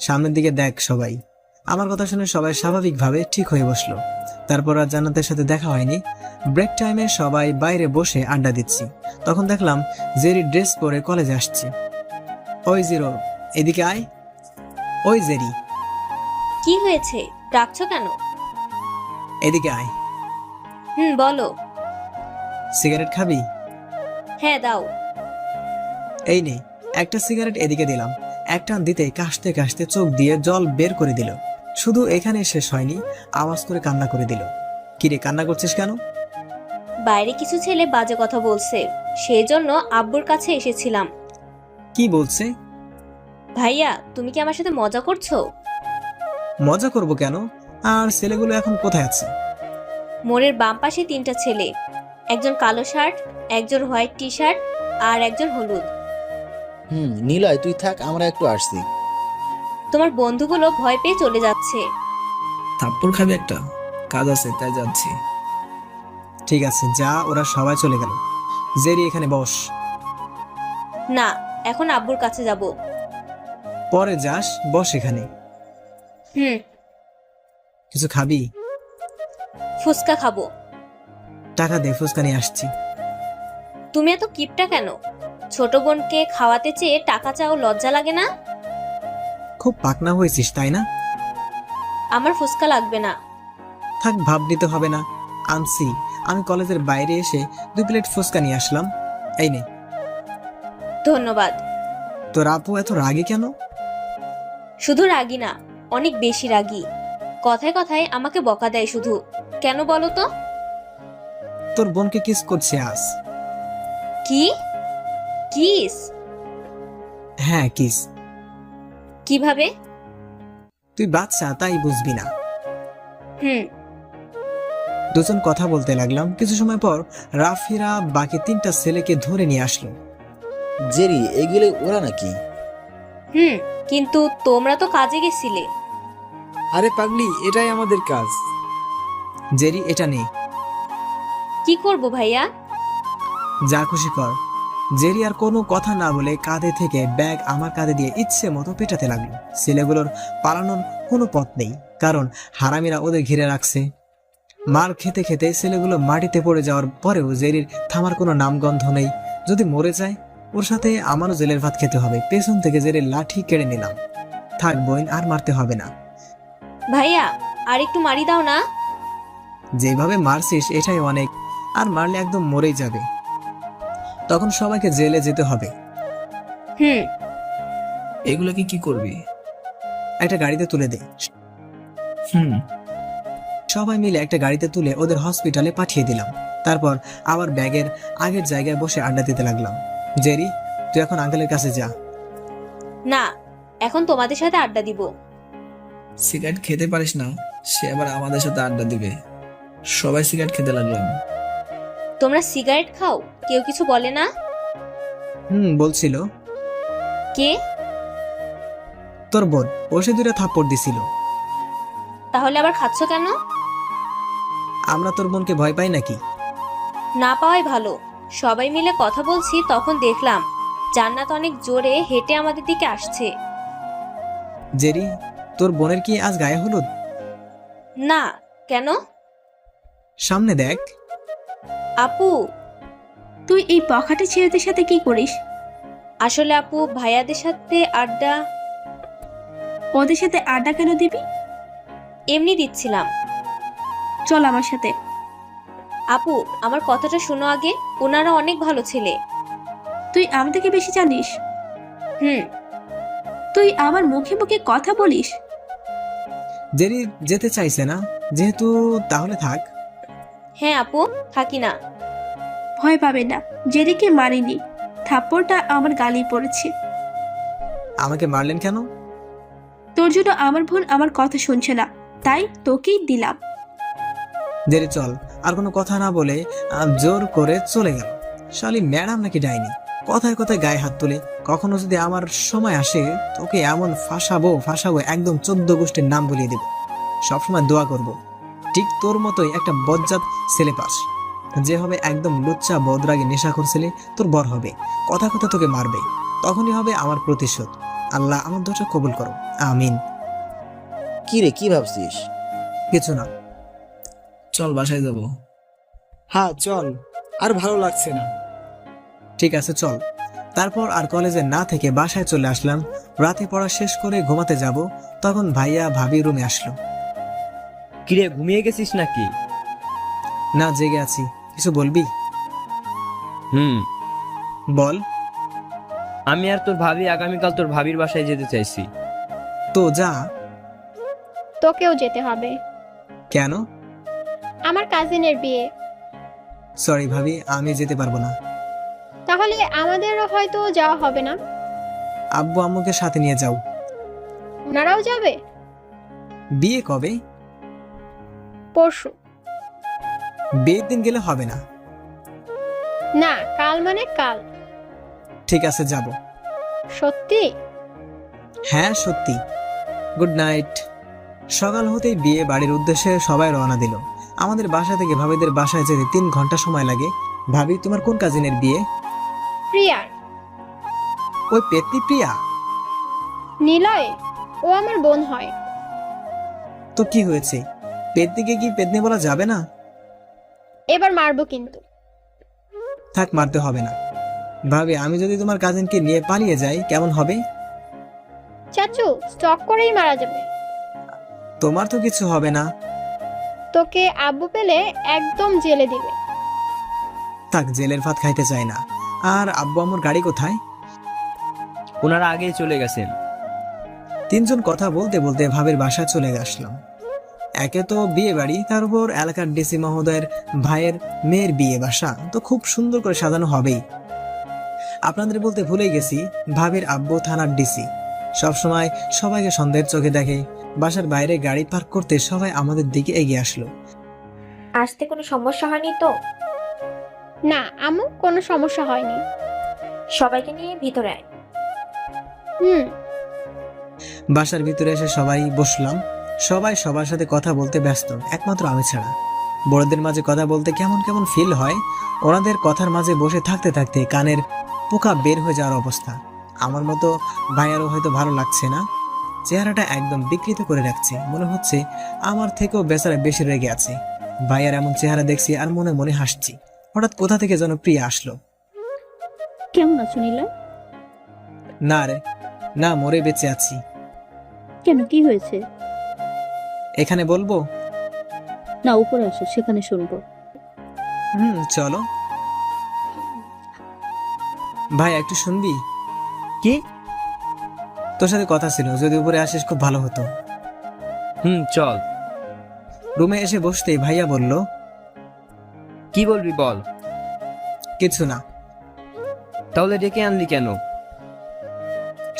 সামনের দিকে দেখ সবাই। আমার কথা শুনে সবাই স্বাভাবিকভাবে ঠিক হয়ে বসলো। তারপর আর জান্নাতের সাথে দেখা হয়নি। ব্রেক টাইমে সবাই বাইরে বসে আড্ডা দিচ্ছি। তখন দেখলাম জেরি ড্রেস পরে কলেজে আসছে। ওই জিরো, এদিকে আয়। ওই জেরি, কি হয়েছে, ডাকছো কেন? এদিকে আয়। বলো। সিগারেট খাবি? হ্যাঁ দাও। এই নে, একটা সিগারেট এদিকে দিলাম। এক টান দিতে কাশতে কাশতে চোখ দিয়ে জল বের করে দিল। শুধু এখানে শেষ হয়নি, আওয়াজ করে কান্না করে দিল। কিরে, কান্না করছিস কেন? বাইরে কিছু ছেলে বাজে কথা বলছে, সেই জন্য আব্বুর কাছে এসেছিলাম। কি বলছে? ভাইয়া, তুমি কি আমার সাথে মজা করছো? মজা করব কেন? আর ছেলেগুলো এখন কোথায় আছে? মোড়ের বাম পাশে 3টা ছেলে, একজন কালো শার্ট, একজন হোয়াইট টি শার্ট আর একজন হলুদ। নিলয় তুই থাক, আমরা একটু আসছি। তোমার বন্ধুগুলো ভয় পেয়ে চলে যাচ্ছে। থাপ্পড় খাবি একটা? কাজ আছে তাই যাচ্ছি। ঠিক আছে যা, ওরা সবাই চলে গেল। জেরি, এখানে বস। না, এখন আব্বুর কাছে যাব। পরে যাস, বস এখানে। কিছু খাবি? ফুচকা খাবো। টাকা দে, ফুচকা নিয়ে আসছি। তুমি এত কিপটা কেন? ছোট বোনকে খাওয়াতে চেয়ে টাকা চাও, লজ্জা লাগে না? খুব পাকনা হয়েছিস তাই না? আমার ফুচকা লাগবে না। থাক, ভাব নিতে হবে না, আনছি। আমি কলেজের বাইরে এসে 2 প্লেট ফুচকা নিয়ে আসলাম। এই নে। ধন্যবাদ। তোর আপু এত রাগী কেন? শুধু রাগী না, অনেক বেশি রাগী। কথায় কথায় আমাকে বকা দেয় শুধু। কেন বলো তো? তোর বোনকে কিস করছে আজ। কি? কিস? হ্যাঁ কিস। কিভাবে? তুই বাচ্চা তাই বুঝবি না। হুম। দুজন কথা বলতে লাগলাম। কিছু সময় পর রাফিরা বাকি 3টা ছেলেকে ধরে নিয়ে আসলো। জেরি, এগুলো ওরা নাকি? হুম, কিন্তু তোমরা তো কাজে গেছিলে। আরে পাগলি, এটাই আমাদের কাজ। জেরি, এটা নেই। কি করব ভাইয়া? যা খুশি কর। জেরি আর কোনো কথা না বলে কাঁধে থেকে ব্যাগ আমার কাঁধে দিয়ে ইচ্ছে মতো পেটাতে লাগলো। ছেলেগুলোর পালানোর কোনো পথ নেই, কারণ হারামিরা ওদের ঘিরে রাখছে। মার খেতে খেতে ছেলেগুলো মাটিতে পড়ে যাওয়ার পরেও জেরির থামার কোনো নামগন্ধ নেই। যদি মরে যায় ওর সাথে আমারও জেলের ভাত খেতে হবে। পেছন থেকে জেরির লাঠি কেড়ে নিলাম। থাক বোন, আর মারতে হবে না। ভাইয়া, আর একটু মারি দাও না। যেভাবে মারছিস এটাই অনেক, আর মারলে একদম মরেই যাবে। তখন সবাইকে জেলে যেতে হবে। হুম। এগুলোকে কি করবি? একটা গাড়িতে তুলে দে। হুম। সবাই মিলে একটা গাড়িতে তুলে ওদের হসপিটালে পাঠিয়ে দিলাম। তারপর আবার ব্যাগের আগের জায়গায় বসে আড্ডা দিতে লাগলাম। জেরি, তুই এখন আঙ্কেলের কাছে যা। না, এখন তোমাদের সাথে আড্ডা দিব। সিগারেট খেতে পারিস না, সে আবার আমাদের সাথে আড্ডা দিবে। সবাই সিগারেট খেতে লাগলাম। তোমরা সিগারেট খাও, কেউ কিছু বলে না? বলছিল কে? তোর বোন। ও সে 2টা থাপ্পড় দিছিল। তাহলে আবার খাচ্ছ কেন? আমরা তোর বোনকে ভয় পাই নাকি? না পাওয়াই ভালো। সবাই মিলে কথা বলছি, তখন দেখলাম জান্নাত অনেক জোরে হেঁটে আমাদের দিকে আসছে। জেরি, তোর বোনের কি আজ গায়ে হলুদ? না। কেন? সামনে দেখ। আপু। তুই এই বখাটে ছেলেদের সাথে কি করিস? আসলে আপু, ভাইয়াদের সাথে আড্ডা। ওদের সাথে আড্ডা কেন দিবি? এমনি দিচ্ছিলাম। চল আমার সাথে। আপু, আমার কথাটা শোনো আগে। ওনারা অনেক ভালো ছেলে। তুই আমাদেরকে বেশি জানিস? হুম। তুই আমার মুখে মুখে কথা বলিস। জেরি যেতে চাইছে না যেহেতু, তাহলে থাক। হ্যাঁ আপু, থাকি না। ভয় পাবে না, জেরিকে মারিনি। থাপ্পড়টা আমার গালেই পড়েছে। আমাকে মারলেন কেন? তোর জন্য আমার বোন আমার কথা শুনছে না, তাই তোকেই দিলাম। জেরি চল। আর কোনো কথা না বলে জোর করে চলে গেল। শালি ম্যাডাম নাকি ডাইনি, কথায় কথায় গায়ে হাত তুলে। কখনো যদি আমার সময় আসে তোকে এমন ফাঁসাবো একদম 14 গোষ্ঠীর নাম বলিয়ে দেব। সবসময় দোয়া করব ঠিক তোর মতোই একটা বজ্জাত ছেলে পাস, যে হবে একদম লুচ্চা বদরাগে নেশাখোর ছেলে। তোর বর হবে, কথা কথা তোকে মারবে। তখনই হবে আমার প্রতিশোধ। আল্লাহ আমার দোয়াটা কবুল করো, আমিন। কি রে, কি ভাবছিস? কিছু না। চল বাসায় যাব। হ্যাঁ চল, আর ভালো লাগছে না। ঠিক আছে চল। তারপর আর কলেজে না থেকে বাসায় চলে আসলাম। রাতে পড়া শেষ করে ঘুমাতে যাব, তখন ভাইয়া ভাবি রুমে আসলো। কিরে, ঘুমিয়ে গেছিস নাকি? না, জেগে আছি। কিছু বলবি? বল। আমি আর তোর ভাবি আগামীকাল তোর ভাবির বাসায় যেতে চাইছি। তো যা। তোকেও যেতে হবে। কেন? আমার কাজিনের বিয়ে। সরি ভাবি, আমি যেতে পারবো না। তাহলে আমাদেরও হয়তো যাওয়া হবে না। আব্বু আম্মুকে সাথে নিয়ে যাও। ওনারাও যাবে? বিয়ে কবে? পরশু। বিয়ের দিন গেলে হবে না। না, কাল মানে কাল। ঠিক আছে, যাব। সত্যি? হ্যাঁ সত্যি। Good night. সকাল হতেই বিয়ে বাড়ির উদ্দেশ্যে সবাই রওনা দিল। আমাদের বাসা থেকে ভাবিদের বাসায় যেতে 3 ঘন্টা সময় লাগে। ভাবি, তোমার কোন কাজিনের বিয়ে? প্রিয়ার। ওই পেতনি প্রিয়া? নিলয়, ও আমার বোন হয়। তো কি হয়েছে? পেতনিকে কি পেতনি বলা যাবে না? এবার মারবো কিন্তু। থাক, মারতে হবে না। ভাবি, আমি যদি তোমার কাজিনকে নিয়ে পালিয়ে যাই কেমন হবে? চাচু, স্টক করেই মারা যাবে। তোমার তো কিছু হবে না। তোকে আব্বু পেলে একদম জেলে দিবে। থাক, জেলের ভাত খাইতে চাই না। আর আব্বু আম্মুর গাড়ি কোথায়? ওনারা আগেই চলে গেছেন। তিনজন কথা বলতে বলতে ভাবির বাসায় চলে আসলাম। একে তো বিয়ে বাড়ি, তার উপর এলাকার ডিসি মহোদয়ের ভাইয়ের মেয়ের বিয়ে, বাসা তো খুব সুন্দর করে সাজানো হবেই। আপনাদের বলতে ভুলে গেছি, ভাবির আব্বু থানার ডিসি, সবসময় সবাইকে সন্দেহের চোখে দেখে। বাসার বাইরে গাড়ি পার্ক করতে সবাই আমাদের দিকে এগিয়ে আসলো। আসতে কোনো সমস্যা হয়নি তো? না আম্মু, কোনো সমস্যা হয়নি। সবাইকে নিয়ে ভিতরে আয়। হুম। বাসার ভিতরে এসে সবাই বসলাম। সবাই সবার সাথে কথা বলতে ব্যস্ত, একমাত্র আমি ছাড়া। বড়দের মাঝে কথা বলতে কেমন কেমন ফিল হয়। ওনাদের কথার মাঝে বসে থাকতে থাকতে কানের পোকা বের হয়ে যাওয়ার অবস্থা। আমার মতো ভাইয়ারও হয়তো ভালো লাগছে না। চেহারাটা একদম বিকৃত করে রাখছে, মনে হচ্ছে আমার থেকেও বেচারা বেশি রেগে আছে। ভাইয়ার এমন চেহারা দেখছি আর মনে মনে হাসছি। হঠাৎ কোথা থেকে যেন প্রিয়া আসলো। কেমন আছো নীলা? না রে, না, মরে বেঁচে আছি। কেন, কি হয়েছে? এখানে বলবো? না, উপরে আসো, সেখানে শুনবো। চলো। ভাই একটু শুনবি? কি? তোর সাথে কথা ছিল, যদি উপরে আসিস খুব ভালো হতো। চল। রুমে এসে বসতেই ভাইয়া বলল, কি বলবি বল। কিছু না। তাহলে ডেকে আনলি কেন?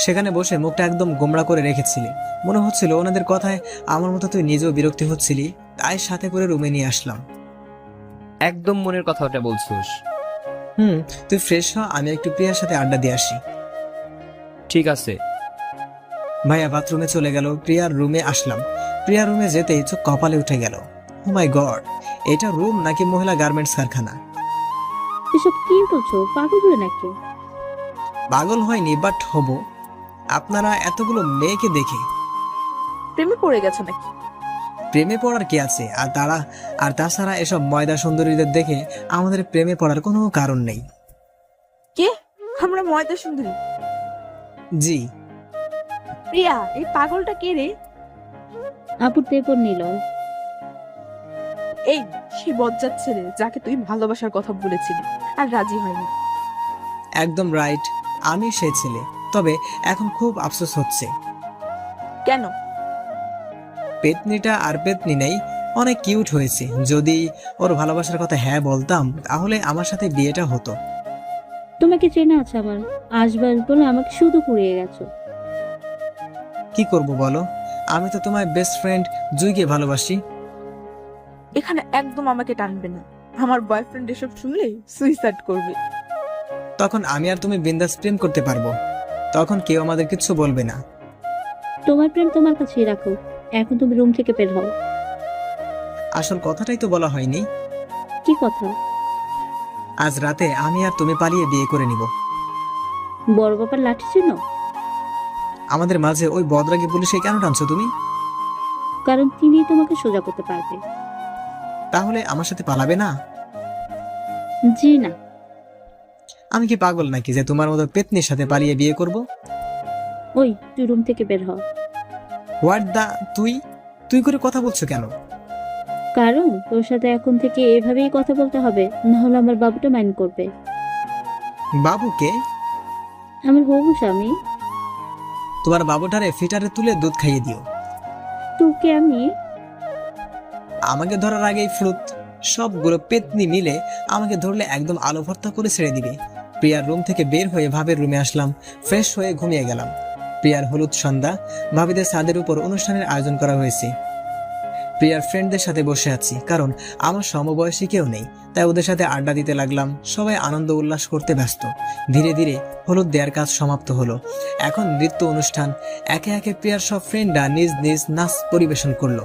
সেখানে বসে মুখটা একদম গোমড়া করে রেখেছিলি, মনে হচ্ছিল ওনাদের কথায় আমার মতো তুই নিজেও বিরক্তি হচ্ছিলি, তাই সাথে করে রুমে নিয়ে আসলাম। একদম মনের কথাটা বলছিস। তুই ফ্রেশ হ, আমি একটু প্রিয়ার সাথে আড্ডা দিয়ে আসি। ঠিক আছে। ভাইয়া বাথরুমে চলে গেল, প্রিয়ার রুমে আসলাম। প্রিয়ার রুমে যেতেই চোখ কপালে উঠে গেল। ও মাই গড, এটা রুম নাকি মহিলা গার্মেন্টস কারখানা? এসব কি বলছো? পাগল হলে নাকি? পাগল হয়নি, বাট হব। আপনারা এতগুলো মেয়েকে দেখে প্রেমে পড়ে গেছে নাকি? প্রেমে পড়ার কি আছে? আর তাছাড়া এসব ময়দা সুন্দরীদের দেখে আমাদের প্রেমে পড়ার কোনো কারণ নেই। কে? আমরা ময়দা সুন্দরী? জি। প্রিয়া, এই পাগলটা কে রে? আপুর দেবর নিলয়। এই সেই বজ্জাত ছেলে যাকে তুই ভালোবাসার কথা বলেছিলি আর রাজি হয়নি। একদম রাইট, আমি সেই ছেলে। তবে এখন খুব আফসোস হচ্ছে। কেন? পেতনিটা আর পেতনি নেই, অনেক কিউট হয়েছে। যদি ওর ভালোবাসার কথা হ্যাঁ বলতাম, তাহলে আমার সাথে বিয়েটা হতো। তোমাকে চেনা আছে আমার, আসবাস বলে আমাকে শুধু কুড়িয়ে গেছো। কি করব বলো, আমি তো তোমার বেস্ট ফ্রেন্ড জুইকে ভালোবাসি। এখানে একদম আমাকে টানবে না, আমার বয়ফ্রেন্ড এসব শুনলে সুইসাইড করবে। তখন আমি আর তুমি বিন্দাস প্রেম করতে পারবো, তখন কেউ আমাদের কিচ্ছু বলবে না। তোমার প্রেম তোমার কাছেই রাখো, এখন তুমি রুম থেকে বের হও। আসল কথাটাই তো বলা হয়নি। কি কথা? আজ রাতে আমি আর তুমি পালিয়ে বিয়ে করে নিব। বড় বাবার লাঠি ছিল? আমাদের মাঝে ওই বদরাগী পুলিশে কেন টানছো তুমি? কারণ তিনি তোমাকে সোজা করতে পারবে। তাহলে আমার সাথে পালাবে না? জি না। আমি কি পাগল নাকি যে তোমার মতো পেতনির সাথে পালিয়ে বিয়ে করব? ওই তুই রুম থেকে বের হ। হোয়াট দা, তুই করে কথা বলছো কেন? কারণ তোর সাথে এখন থেকে এভাবেই কথা বলতে হবে, না হলে আমার বাবুটা মাইন্ড করবে। বাবুকে? আমার হবু স্বামী। তোমার বাবুটারে ফিটারে তুলে দুধ খাইয়ে দিও। তোকে আমি? আমাকে ধরার আগেই ফ্রুত, সবগুলো পেতনি মিলে আমাকে ধরলে একদম আলো ভর্তা করে ছেড়ে দিবে। প্রিয়ার রুম থেকে বের হয়ে ভাবের রুমে আসলাম, ফ্রেশ হয়ে ঘুমিয়ে গেলাম। প্রিয়ার হলুদ সন্ধ্যা, ভাবিদের ছাদের উপর অনুষ্ঠানের আয়োজন করা হয়েছে। প্রিয়ার ফ্রেন্ডদের সাথে বসে আছি, কারণ আমার সমবয়সী কেউ নেই, তাই ওদের সাথে আড্ডা দিতে লাগলাম। সবাই আনন্দ উল্লাস করতে ব্যস্ত। ধীরে ধীরে হলুদ দেওয়ার কাজ সমাপ্ত হলো। এখন নৃত্য অনুষ্ঠান। একে একে প্রিয়ার সব ফ্রেন্ডরা নিজ নিজ নাচ পরিবেশন করলো।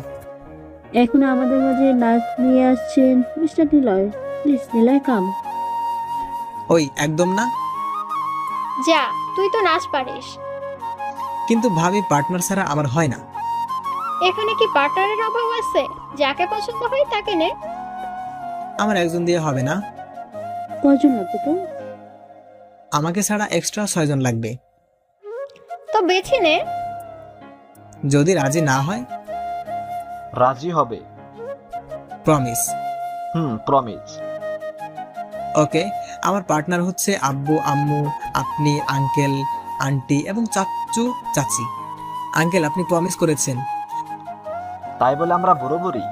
এখন আমাদের মাঝে নাচ নিয়ে আসছেন মিস্টার নিলয়। প্লিজ নিলয় কাম। ওই একদম না। যা, তুই তো নাচ পারিস। কিন্তু ভাবি পার্টনার ছাড়া আমার হয় না। এখানে কি পার্টনারের অভাব আছে? যাকে পছন্দ হয় তাকে নে। আমার একজন দিয়ে হবে না। কজন লাগবে তো? আমাকে ছাড়া এক্সট্রা 6 জন লাগবে। তো বেছে নে। যদি রাজি না হয়? রাজি হবে। প্রমিস? প্রমিস। ওকে, আমার পার্টনার হচ্ছে আব্বু, আম্মু, আপনি, আঙ্কেল, আন্টি এবং চাচু চাচি। আঙ্কেল, আপনি প্রমিস করেছেন। তাই বলে আমরা বরাবরই।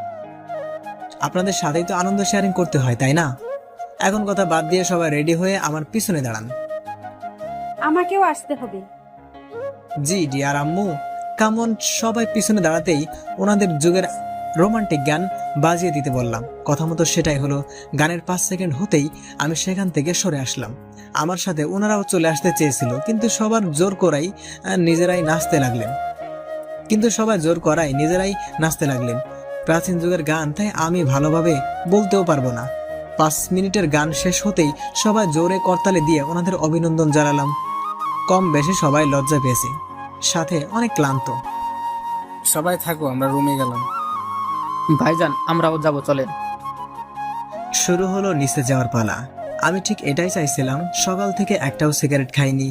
আপনাদের সাথেই তো আনন্দ শেয়ারিং করতে হয়, তাই না? এখন কথা বাদ দিয়ে সবাই রেডি হয়ে আমার পিছনে দাঁড়ান। আমাকেও আসতে হবে। জি ডিয়ার আম্মু, কামন। সবাই পিছনে দাঁড়াতেই ওনাদের যুগের রোমান্টিক গান বাজিয়ে দিতে বললাম। কথা মতো সেটাই হলো। গানের 5 সেকেন্ড হতেই আমি সেখান থেকে সরে আসলাম। আমার সাথে ওনারাও চলে আসতে চেয়েছিল, কিন্তু সবার জোর করাই নিজেরাই নাচতে লাগলেন। প্রাচীন যুগের গান, তাই আমি ভালোভাবে বলতেও পারবো না। 5 মিনিটের গান শেষ হতেই সবাই জোরে করতালি দিয়ে ওনাদের অভিনন্দন জানালাম। কম বেশি সবাই লজ্জা পেয়েছে, সাথে অনেক ক্লান্ত। সবাই থাকো, আমরা রুমে গেলাম। ভাইজান, আমরাও যাব, চলেন। শুরু হলো নিচে যাওয়ার পালা। আমি ঠিক এটাই চাইছিলাম। সকাল থেকে একটাও সিগারেট খাইনি,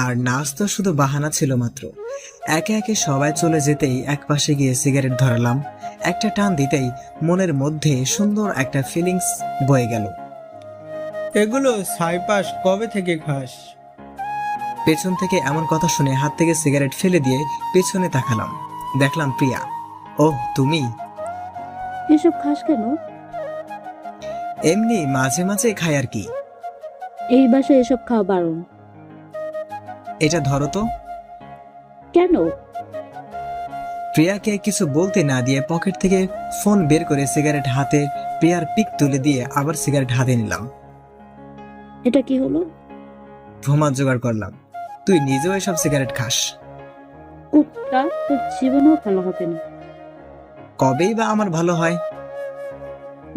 আর নাচ তো শুধু বাহানা ছিল মাত্র। একে একে সবাই চলে যেতেই একপাশে গিয়ে সিগারেট ধরালাম। একটা টান দিতেই মনের মধ্যে সুন্দর একটা ফিলিংস বয়ে গেল। এগুলো সাইপাস কবে থেকে খাস? পেছন থেকে এমন কথা শুনে হাত থেকে সিগারেট ফেলে দিয়ে পেছনে তাকালাম। দেখলাম প্রিয়া। ওহ, তুমি? এসব খাস কেন? এমনি মাঝে মাঝে খাই আর কি। এই বাসায় এসব খাওয়া বারণ। এটা ধরো তো। কেন? প্রিয়াকে কিছু বলতে না দিয়ে পকেট থেকে ফোন বের করে সিগারেট হাতে প্রিয়ার পিক তুলে দিয়ে আবার সিগারেট হাতে নিলাম। এটা কি হলো? ভ্রমাত জোগাড় করলাম। তুই নিজেও এসব সিগারেট খাস? কুত্তা, তোর জীবনেও ভালো হবে না। কবেই বা আমার ভালো হয়?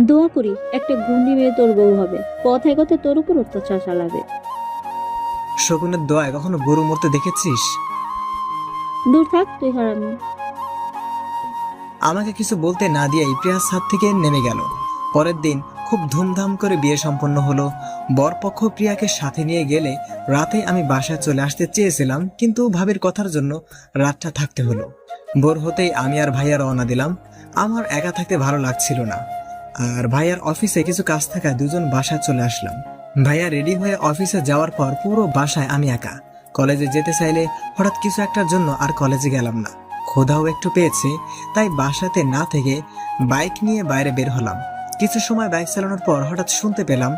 দোয়া করি একটা গুন্ডি মেয়ে তোর বউ হবে, কথায় কথায় তোর উপর অত্যাচার চালাবে। শকুনের দোয়ায় কখনো গরু মরতে দেখেছিস? দূর থাক তুই, হারামি। আমাকে কিছু বলতে না দিয়েই প্রিয়ার ছাদ থেকে নেমে গেল। পরের দিন খুব ধুমধাম করে বিয়ে সম্পন্ন হলো। বরপক্ষ প্রিয়াকে সাথে নিয়ে গেলে রাতে আমি বাসায় চলে আসতে চেয়েছিলাম, কিন্তু ভাবির কথার জন্য রাতটা থাকতে হলো। ভোর হতেই আমি আর ভাইয়া রওনা দিলাম। আমার একা থাকতে ভালো লাগছিল না, আর ভাইয়ার অফিসে কিছু কাজ থাকায় দুজন বাসায় চলে আসলাম। ভাইয়া রেডি হয়ে অফিসে যাওয়ার পর পুরো বাসায় আমি একা। কলেজে যেতে চাইলে হঠাৎ কিছু একটার জন্য আর কলেজে গেলাম না। ক্ষুধাও একটু পেয়েছে, তাই বাসাতে না থেকে বাইক নিয়ে বাইরে বের হলাম। কিছু সময় বাইক চালানোর পর হঠাৎ শুনতে পেলাম,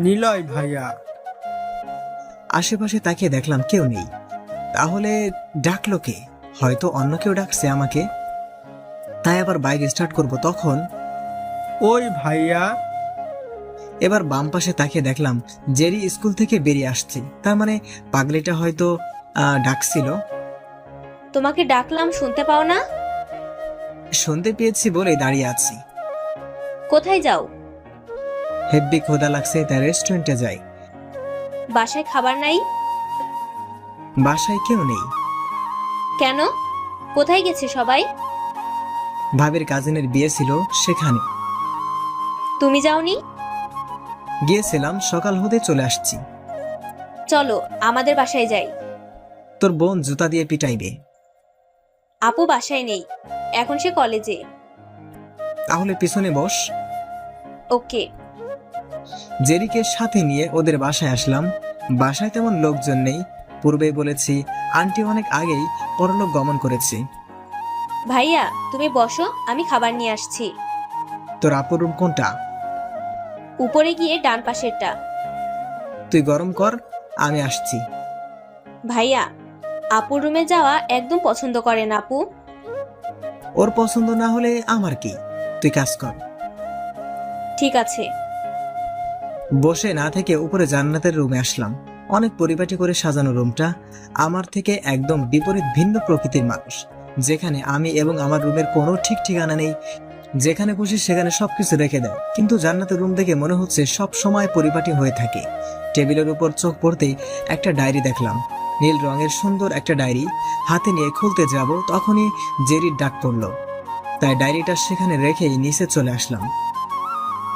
নিলয় ভাইয়া। আশেপাশে তাকিয়ে দেখলাম কেউ নেই। তাহলে ডাকলো কে? হয়তো অন্য কেউ ডাকছে আমাকে। তাই আবার বাইক স্টার্ট করব, তখন ওই ভাইয়া। এবার বাম পাশে তাকিয়ে দেখলাম জেরি স্কুল থেকে বেরিয়ে আসছে। তার মানে পাগলিটা হয়তো ডাকছিল। তোমাকে ডাকলাম, শুনতে পাও না? শুনতে পেয়েছি বলে দাঁড়িয়ে আছি। কোথায় যাও? হেব্বি ক্ষুধা লাগছে, তাই রেস্টুরেন্টে যাই। বাসায় খাবার নাই? বাসায় কেউ নেই। কেন? কোথায় গেছে সবাই? ভাবির কাজিনের বিয়ে ছিল, সেখানে। তুমি যাওনি? গিয়েছিলাম, সকাল হতে চলে আসছি। চলো আমাদের বাসায় যাই। তোর বোন জুতা দিয়ে পিটাইবে। আপু বাসায় নেই, এখন সে কলেজে। তাহলে পিছনে বস। ওকে। জেরিকে সাথে নিয়ে ওদের বাসায় আসলাম। বাসায় তেমন লোকজন নেই। পূর্বেই বলেছি আন্টি অনেক আগেই পরলোক গমন করেছে। ভাইয়া তুমি বসো, আমি খাবার নিয়ে আসছি। তোর আপুর রুম কোনটা? উপরে গিয়ে ডান পাশেরটা। তুই গরম কর, আমি আসছি। ভাইয়া, আপুর রুমে যাওয়া একদম পছন্দ করে না আপু। ওর পছন্দ না হলে আমার কি, তুই কাজ কর। ঠিক আছে। বসে না থেকে উপরে জান্নাতের রুমে আসলাম। অনেক পরিপাটি করে সাজানো রুমটা। আমার থেকে একদম বিপরীত ভিন্ন প্রকৃতির মানুষ, যেখানে আমি এবং আমার রুমের কোনো ঠিক ঠিকানা নেই। যেখানে খুশি সেখানে সবকিছু রেখে দেয়, কিন্তু জান্নাতের রুম দেখে মনে হচ্ছে সব সময় পরিপাটি হয়ে থাকে। টেবিলের উপর চোখ পড়তেই একটা ডায়েরি দেখলাম, নীল রঙের সুন্দর একটা ডায়েরি। হাতে নিয়ে খুলতে যাব, তখনই জেরির ডাক পড়ল। তাই ডায়েরিটা সেখানে রেখেই নিচে চলে আসলাম।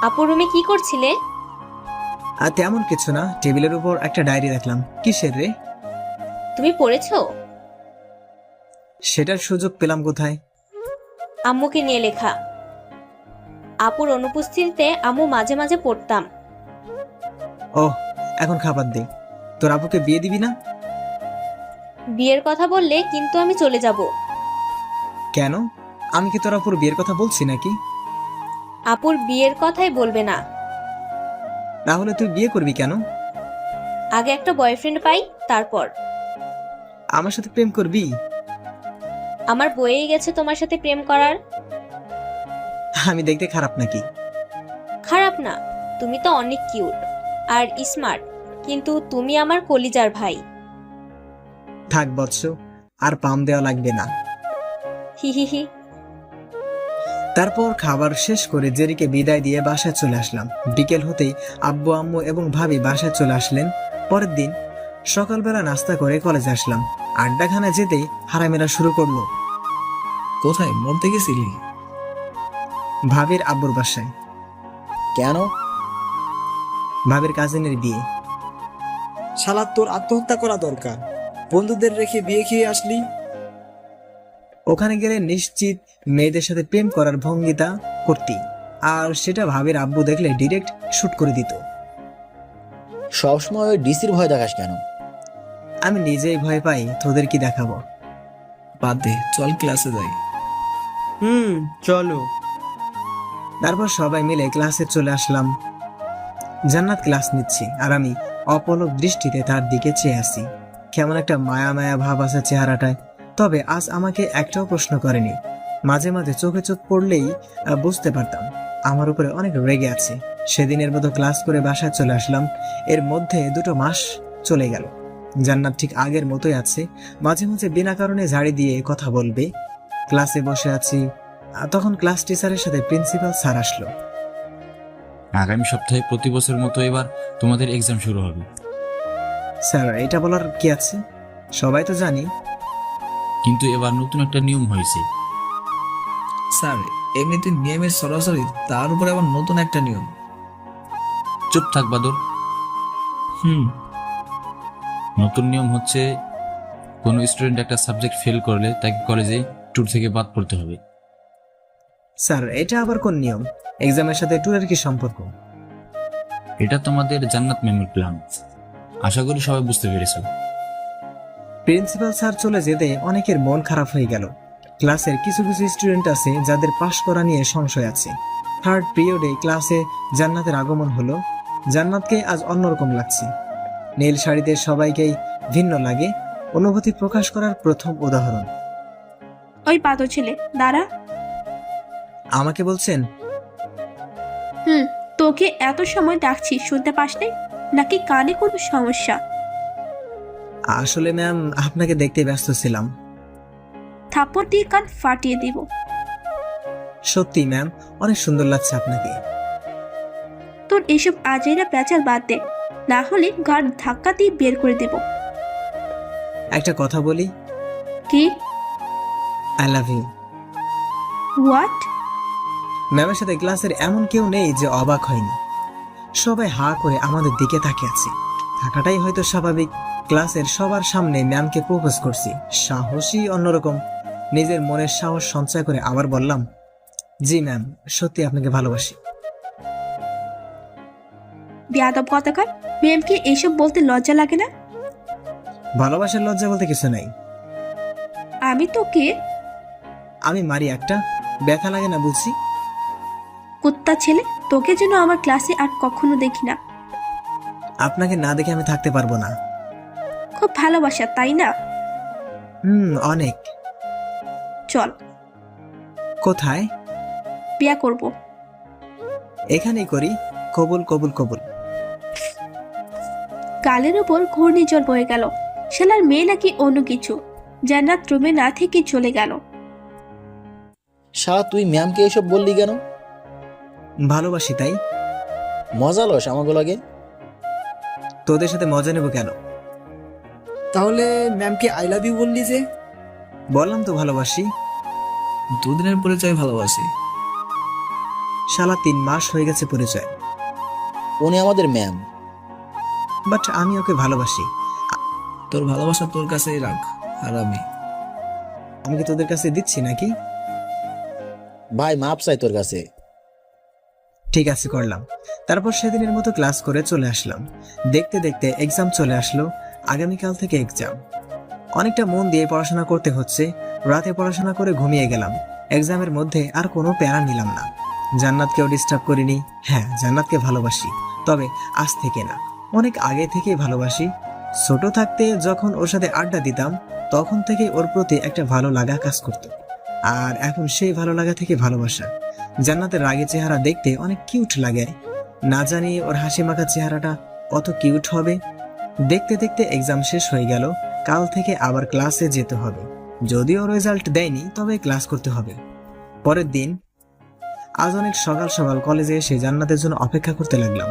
আপুর রুমে কি করছিলে? আর তেমন কিছু না, টেবিলের উপর একটা ডায়েরি দেখলাম। কিসের রে? তুমি পড়েছো? সেটার সুযোগ পেলাম কোথায়? আম্মুকে নিয়ে লেখা। আপুর অনুপস্থিতিতে আম্মু মাঝে মাঝে পড়তাম। ওহ, এখন খাবার দে। তোর আপুকে বিয়ে দিবি না? বিয়ের কথা বললে কিন্তু আমি চলে যাব। কেন? আমি কি তোর আপুর বিয়ের কথা বলছি নাকি? আপুর বিয়ের কথাই বলবে না। তাহলে তুই বিয়ে করবি কেন? আগে একটা বয়ফ্রেন্ড পাই, তারপর। আমার সাথে প্রেম করবি? আমার বয়েই গেছে তোমার সাথে প্রেম করার। আমি দেখতে খারাপ নাকি? খারাপ না, তুমি তো অনেক কিউট আর স্মার্ট, কিন্তু তুমি আমার কলিজার ভাই। থাক বৎস, আর পাম দেওয়া লাগবে না। হি হি হি। তারপর খাবার শেষ করে জেরিকে বিদায় দিয়ে বাসায় চলে আসলাম। বিকেল হতেই আব্বু আম্মু এবং ভাবি বাসায় চলে আসলেন। পরের দিন সকালবেলা নাস্তা করে কলেজে আসলাম। আড্ডাখানা যেতেই হারামেরা শুরু করলো। কোথায় মরতে গেছিলি? ভাবির আব্বুর বাসায়। কেন? ভাবির কাজিনের বিয়ে। শালা তোর আত্মহত্যা করা দরকার, বন্ধুদের রেখে বিয়ে খেয়ে আসলি। ওখানে গেলে নিশ্চিত মেয়েদের সাথে প্রেম করার ভঙ্গিতা করতি, আর সেটা ভাবির আব্বু দেখলে ডিরেক্ট শুট করে দিত। সবসময় ওই ডিসির ভয় দেখাস কেন? আমি নিজেই ভয় পাই, তোদের কি দেখাবো? বাদ দে, চল ক্লাসে যাই। চলো। তারপর সবাই মিলে ক্লাসে চলে আসলাম। জান্নাত ক্লাস নিচ্ছি আর আমি অপলক দৃষ্টিতে তার দিকে চেয়ে আছি। কেমন একটা মায়া মায়া ভাব আছে চেহারাটায়। তবে আজ আমাকে একটাও প্রশ্ন করেনি। মাঝে মাঝে চোখে চোখ পড়লেই বুঝতে পারতাম আমার উপরে অনেক রেগে আছে। সেদিনের মতো ক্লাস করে বাসায় চলে আসলাম। এর মধ্যে 2 মাস চলে গেল। জান্নাত ঠিক আগের মতোই আছে। মাঝে মাঝে বিনা কারণে ঝাড়ি দিয়ে কথা বলবে। ক্লাসে বসে আছি, তখন ক্লাস টিচারের সাথে প্রিন্সিপাল স্যার আসলো। আগামী সপ্তাহে প্রতি বছর মতো এবার তোমাদের এক্সাম শুরু হবে। স্যার, এটা বলার কি আছে? সবাই তো জানি। কিন্তু এবার নতুন একটা নিয়ম হয়েছে। স্যার, এমনিতে নিয়মের সরাসরি, তার উপরে আবার নতুন একটা নিয়ম। চুপ থাক বাদর। নতুন নিয়ম হচ্ছে, কোনো স্টুডেন্ট একটা সাবজেক্ট ফেল করলে তাকে কলেজে ট্যুর থেকে বাদ পড়তে হবে। স্যার, এটা আবার কোন নিয়ম? এক্সামের সাথে ট্যুরের কি সম্পর্ক? এটা তোমাদের জান্নাত ম্যামের প্ল্যান। আশা করি সবাই বুঝতে পেরেছো। প্রিন্সিপাল স্যার চলে যেতে অনেকের মন খারাপ হয়ে গেল। ক্লাসের কিছু কিছু স্টুডেন্ট আছে যাদের পাশ করা নিয়ে সংশয় আছে। 3rd পিরিয়ডে ক্লাসে জান্নাতের আগমন হলো। জান্নাতকে আজ অন্যরকম লাগছে। নীল শাড়িতে সবাইকেই ভিন্ন লাগে। অনুভূতি প্রকাশ করার প্রথম উদাহরণ। ওই পাথর ছেলে, দাঁড়া। আমাকে বলছেন? তোকে এত সময় ডাকছি, শুনতে পাস নাই নাকি কানে কোনো সমস্যা? আসলে ম্যাম, আপনাকে দেখতে ব্যস্ত ছিলাম। থাপ্পড় দিয়ে কান ফাটিয়ে দিব। সত্যি ম্যাম, অনেক সুন্দর লাগছে আপনাকে। তোর এসব আজেরা প্যাচার বাদ দে, না হলে গাড় ধাক্কা দিয়ে বের করে দেব। একটা কথা বলি? কি? I love you. হোয়াট? ম্যামের সাথে ক্লাসের এমন কেউ নেই যে অবাক হয়নি। সবাই হা করে আমাদের দিকে তাকিয়ে আছে। থাকাটাই হয়তো স্বাভাবিক। ক্লাসের সবার সামনে ম্যামকে প্রপোজ করছি। সাহসী অন্যরকম। নিজের মনের সাহস সঞ্চয় করে আবার বললাম, জি ম্যাম, সত্যি আপনাকে ভালোবাসি। বেয়াদব কথাকার, ম্যামকে এইসব বলতে লজ্জা লাগে না? ভালোবাসার লজ্জা বলতে কিছু নাই। আমি মারি একটা, ব্যথা লাগে না বুঝছি। কুত্তা ছেলে, তোকে যেন আমার ক্লাসে আর কখনো দেখি না। আপনাকে না দেখে আমি থাকতে পারবো না। খুব ভালোবাসা, তাই না? অনেক। চল। কোথায়? বিয়া করব। এখানেই করি। কবুল কবুল কবুল। গালের উপর ঘূর্ণিঝড় বয়ে গেল। শালার মেয়ে নাকি অন্য কিছু। জান্নাত রুমে না থেকে চলে গেল। শালা, তুই ম্যামকে এসব বললি কেন? ভালোবাসি তাই। মজা লস আমাকে লাগে। তোদের সাথে মজা নেব কেন? তাহলে ম্যামকে আই লাভ ইউ বললি যে? বললাম তো ভালোবাসি। 2 দিনের পরিচয় ভালোবাসি। শালা 3 মাস হয়ে গেছে পরিচয়। উনি আমাদের ম্যাম। বাট আমি ওকে ভালোবাসি। তোর ভালোবাসা তোর কাছেই রাখ। আর আমি কি তোদের কাছে দিচ্ছি নাকি? ভাই, মাপ চাই তোর কাছে। ঠিক আছে, করলাম। তারপর সেদিনের মতো ক্লাস করে চলে আসলাম। দেখতে দেখতে এক্সাম চলে আসলো। আগামীকাল থেকে এক্সাম। অনেকটা মন দিয়ে পড়াশোনা করতে হচ্ছে। রাতে পড়াশোনা করে ঘুমিয়ে গেলাম। এক্সামের মধ্যে আর কোনো প্যারা নিলাম না। জান্নাতকেও ডিস্টার্ব করিনি। হ্যাঁ, জান্নাতকে ভালোবাসি, তবে আজ থেকে না, অনেক আগে থেকেই ভালোবাসি। ছোট থাকতে যখন ওর সাথে আড্ডা দিতাম তখন থেকে ওর প্রতি একটা ভালো লাগা কাজ করত, আর এখন সেই ভালো লাগা থেকে ভালোবাসা। জান্নাতের রাগের চেহারা দেখতে অনেক কিউট লাগে। না জানি ওর হাসি মাখা চেহারাটা কত কিউট হবে। দেখতে দেখতে এক্সাম শেষ হয়ে গেল। কাল থেকে আবার ক্লাসে যেতে হবে। যদিও রেজাল্ট দেয়নি, তবে ক্লাস করতে হবে। পরের দিন আজ অনেক সকাল সকাল কলেজে এসে জান্নাতের জন্য অপেক্ষা করতে লাগলাম।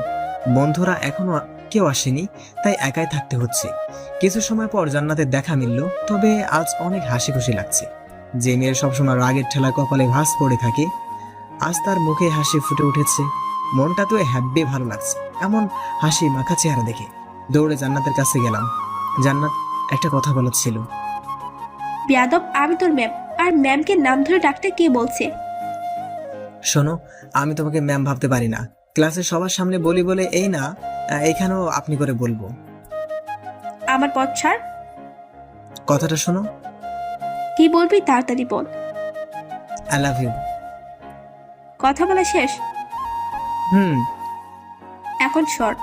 বন্ধুরা এখনো কেউ আসেনি, তাই একাই থাকতে হচ্ছে। কিছু সময় পর জান্নাতের দেখা মিলল, তবে আজ অনেক হাসি খুশি লাগছে। যে মেয়ের সবসময় রাগের ঠেলা কপালে ভাঁজ পড়ে থাকে, আজ তার মুখে হাসি ফুটে উঠেছে। মনটা তো হ্যাপি ভালো লাগছে এমন হাসি মাখা চেহারা দেখে। দৌড়ে জান্নাতের কাছে গেলাম। জান্নাত, একটা কথা বলার ছিল। বেয়াদব, আমি তোর ম্যাম, আর ম্যামকে নাম ধরে ডাকতে কে বলছে? শোনো, আমি তোমাকে ম্যাম ভাবতে পারি না। ক্লাসের সবার সামনে বলি বলে এই না, এখানেও আপনি করে বলবো। আমার পথ ছাড়। কথাটা শোনো। কি বলবি তাড়াতাড়ি বল। I love you. কথা বলা শেষ? হুম। এখন শর্ট।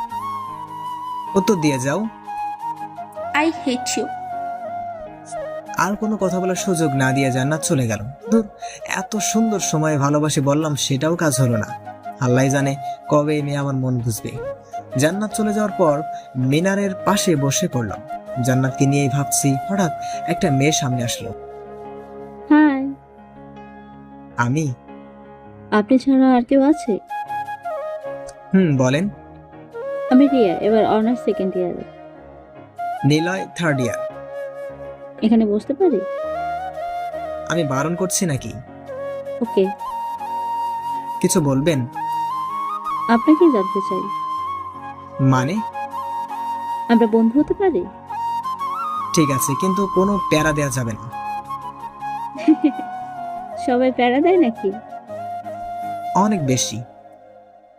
উত্তর দিয়ে যাও। I hate you. আর কোনো কথা বলার সুযোগ না দিয়ে জান্নাত চলে গেল। দূর, এত সুন্দর সময় ভালোবাসি বললাম, সেটাও কাজ হলো না। আল্লাহ জানে কবে মেয়ে আমার মন বুঝবে। জান্নাত চলে যাওয়ার পর মিনারের পাশে বসে পড়লাম। জান্নাতকে নিয়েই ভাবছি, হঠাৎ একটা মেয়ে সামনে আসলো। হাই। আমি? আপনি ছাড়া আর কেউ আছে? বলেন। আমি রিয়া, এবার অনার্স সেকেন্ড ইয়ারে। Niloy third year. এখানে বসতে পারি? আমি বারণ করছি নাকি? ওকে। কিছু বলবেন? আপনাকে জানতে চাই। মানে? আমরা বন্ধু হতে পারি? ঠিক আছে, কিন্তু কোনো প্যারা দেওয়া যাবে না। সবাই প্যারা দেয় নাকি? অনেক বেশি।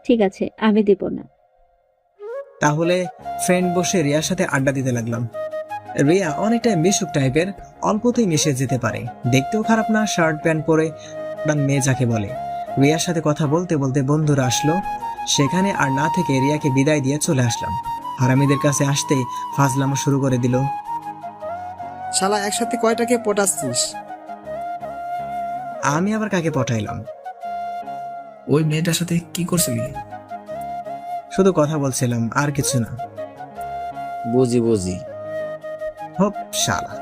ঠিক আছে, আমি দেব না। তাহলে ফ্রেন্ড বসে রিয়ার সাথে আড্ডা দিতে লাগলাম। রিয়া অনেকটা মিশুক টাইপের, অল্পতেই মিশে যেতে পারে। দেখতেও খারাপ না, শার্ট প্যান্ট পরে মেয়ে যাকে বলে। রিয়ার সাথে কথা বলতে বলতে বন্ধুরা আসলো। সেখানে আর না থেকে রিয়াকে বিদায় দিয়ে চলে আসলাম। হারামিদের কাছে আসতেই ফাজলামো শুরু করে দিল। শালা একসাথে কয়টাকে পটাচ্ছিস? আমি আবার কাকে পটাইলাম? ওই মেয়েটার সাথে কি করছিলি? শুধু কথা বলছিলাম, আর কিছু না। বুঝি বুঝি। হোপ শালা।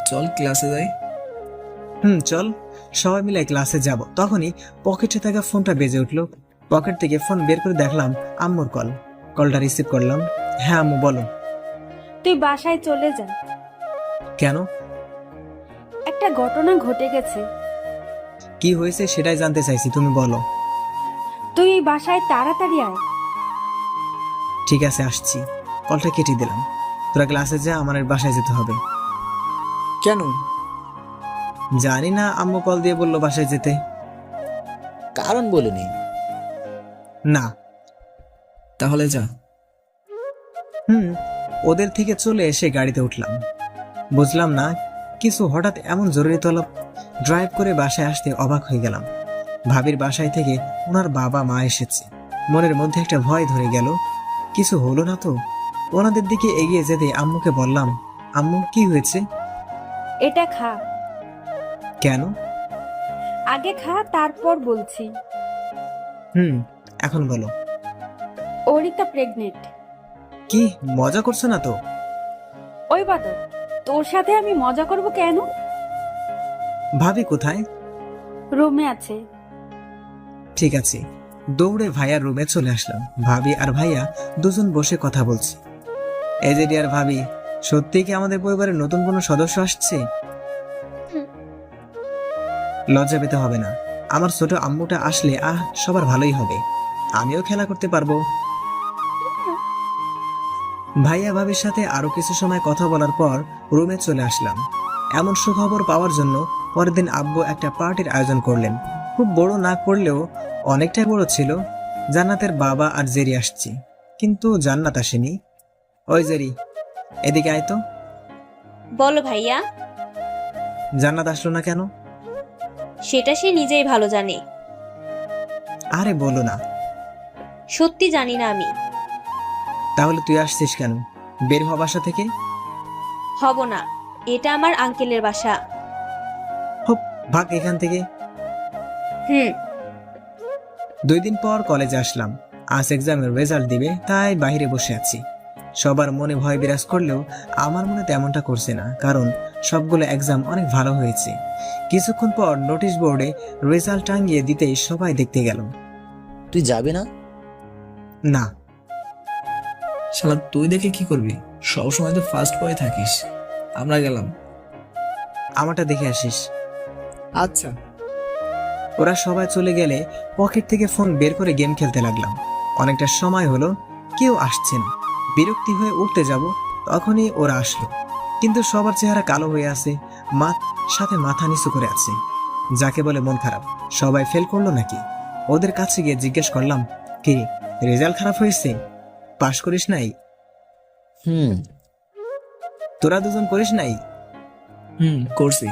চল ক্লাসে যাই। চল। সবাই মিলে ক্লাসে যাব। তখনই পকেটে থাকা ফোনটা বেজে উঠলো। পকেট থেকে ফোন বের করে দেখলাম আম্মুর কল। কলটা রিসিভ করলাম। হ্যাঁ আম্মু, বলো। তুই বাসায় চলে যা। কেন? একটা ঘটনা ঘটে গেছে। কি হয়েছে সেটাই জানতে চাইছি, তুমি বলো। তুই এই বাসায় তাড়াতাড়ি আয়। ঠিক আছে, আসছি। কলটা কেটে দিলাম। তোরা ক্লাসে যা, আমার বাসায় যেতে হবে। কেন? জানি না, আম্মু কল দিয়ে বললো বাসায় যেতে। কারণ বলিনি। না। তাহলে যা। ওদের থেকে চলে এসে গাড়িতে উঠলাম। বুঝলাম না কিছু, হঠাৎ এমন জরুরি তলব। ড্রাইভ করে বাসায় আসতে অবাক হয়ে গেলাম। ভাবির বাসায় থেকে ওনার বাবা মা এসেছে। মনের মধ্যে একটা ভয় ধরে গেল, কিছু হলো না তো। ওনাদের দিকে এগিয়ে যেতে আম্মুকে বললাম, আম্মু কি হয়েছে? এটা খা। কেন? আগে খা, তারপর বলছি। এখন বলো। অরিকা প্রেগনেন্ট। কি মজা করছো না তো? ওই বাদর, তোর সাথে আমি মজা করব কেন? ভাবি কোথায়? রুমে আছে। ঠিক আছে। দৌড়ে ভাইয়ার রুমে চলে আসলাম। ভাবি আর ভাইয়া দুজন বসে কথা বলছে। এই যে ডিয়ার ভাবি, সত্যি কি আমাদের পরিবারের নতুন কোনো সদস্য আসছে? লজ্জা পেতে হবে না। আমার ছোট আম্মুটা আসলে সবার ভালোই হবে। আমিও খেলা করতে পারবো। ভাইয়া ভাবির সাথে আরো কিছু সময় কথা বলার পর রুমে চলে আসলাম। এমন সুখবর পাওয়ার জন্য পরের দিন আব্বু একটা পার্টির আয়োজন করলেন। খুব বড় না করলেও অনেকটাই বড় ছিল। জান্নাতের বাবা আর জেরি আসছে, কিন্তু জান্নাত আসেনি। ওই জেরি, এদিকে আয় তো। বলো ভাইয়া। জান্নাত আসলো না কেন? সেটা সে নিজেই ভালো জানে। আরে বলো না। সত্যি জানি না আমি। তাহলে তুই আসছিস কেন? বের হওয়া বাসা থেকে। হব না, এটা আমার আঙ্কেলের বাসা। হোপ, ভাগ এখান থেকে। হুম। 2 দিন পর কলেজে আসলাম। আজ এক্সামের রেজাল্ট দিবে, তাই বাইরে বসে আছি। সবার মনে ভয় বিরাজ করলেও আমার মনে তেমনটা করছে না, কারণ সবগুলো এক্সাম অনেক ভালো হয়েছে। কিছুক্ষণ পর নোটিশ বোর্ডে রেজাল্ট টাঙিয়ে দিতেই সবাই দেখতে গেল। তুই যাবি না? না। শালা তুই দেখে কি করবি? সবসময় তো ফার্স্ট বয় থাকিস। আমরা গেলাম। আমারটা দেখে আসিস। আচ্ছা। ওরা সবাই চলে গেলে পকেট থেকে ফোন বের করে গেম খেলতে লাগলাম। অনেকটা সময় হলো, কেউ আসছে না। বিরক্তি হয়ে উঠতে যাব, তখনই ওরা আসলো। কিন্তু সবার চেহারা কালো হয়ে আছে, সাথে মাথা নিচু করে আছে, যাকে বলে মন খারাপ। সবাই ফেল করলো নাকি? ওদের কাছে গিয়ে জিজ্ঞেস করলাম, কি রেজাল্ট খারাপ হয়েছে? পাশ করিস নাই? তোরা দুজন করিস নাই? করছি।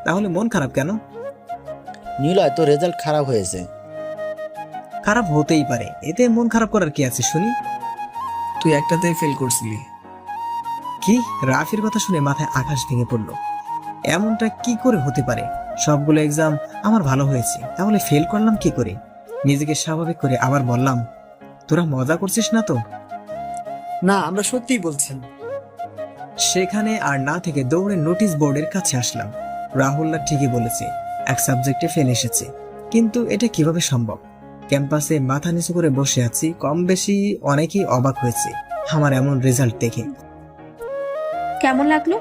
তাহলে মন খারাপ কেন? নিলয়, তোর রেজাল্ট খারাপ হয়েছে। খারাপ হতেই পারে, এতে মন খারাপ করার কি আছে শুনি? তুই একটাতেই ফেল করছিলি। কি? রাফির কথা শুনে মাথায় আকাশ ভেঙে পড়লো। এমনটা কি করে হতে পারে? সবগুলো এক্সাম আমার ভালো হয়েছে, তাহলে ফেল করলাম কি করে? নিজেকে স্বাভাবিক করে আবার বললাম, তোরা মজা করছিস না তো? না, আমরা সত্যিই বলছি। সেখানে আর না থেকে দৌড়ে নোটিশ বোর্ডের কাছে আসলাম। রাহুল্লা ঠিকই বলেছে, এক সাবজেক্টে ফেল এসেছে। কিন্তু এটা কিভাবে সম্ভব? ক্যাম্পাসে মাথা নিচু করে বসে আছি, কম বেশি অনেকেই অবাক হয়েছে আমার এমন রেজাল্ট দেখে। কেমন লাগলো?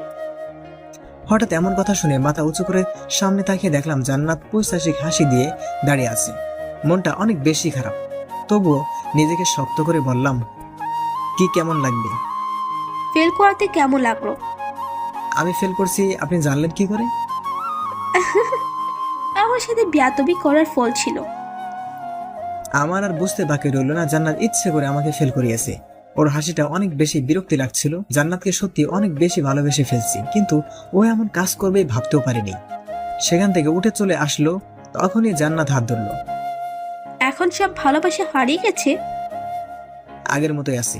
হঠাৎ এমন কথা শুনে মাথা উঁচু করে সামনে তাকিয়ে দেখলাম জান্নাত পৈশাচিক হাসি দিয়ে দাঁড়িয়ে আছে। মনটা অনেক বেশি খারাপ, তবুও নিজেকে শক্ত করে বললাম, কি কেমন লাগবে? ফেল করাতে কেমন লাগলো? আমি ফেল করছি আপনি জানলেন কি করে? আমার সাথে বেয়াদবি করার ফল ছিল। আমার আর বুঝতে বাকি রইল না, জান্নাত ইচ্ছে করে আমাকে ফেল করিয়েছে। ওর হাসিটা অনেক বেশি বিরক্তি লাগছিল। জান্নাতকে সত্যি অনেক বেশি ভালোবেসে ফেলছি, কিন্তু ও এমন কাজ করবে ভাবতেও পারিনি। সেখান থেকে উঠে চলে আসলো, তখনই জান্নাত হাত ধরলো। এখন সব ভালোবাসা হারিয়ে গেছে? আগের মতোই আছি।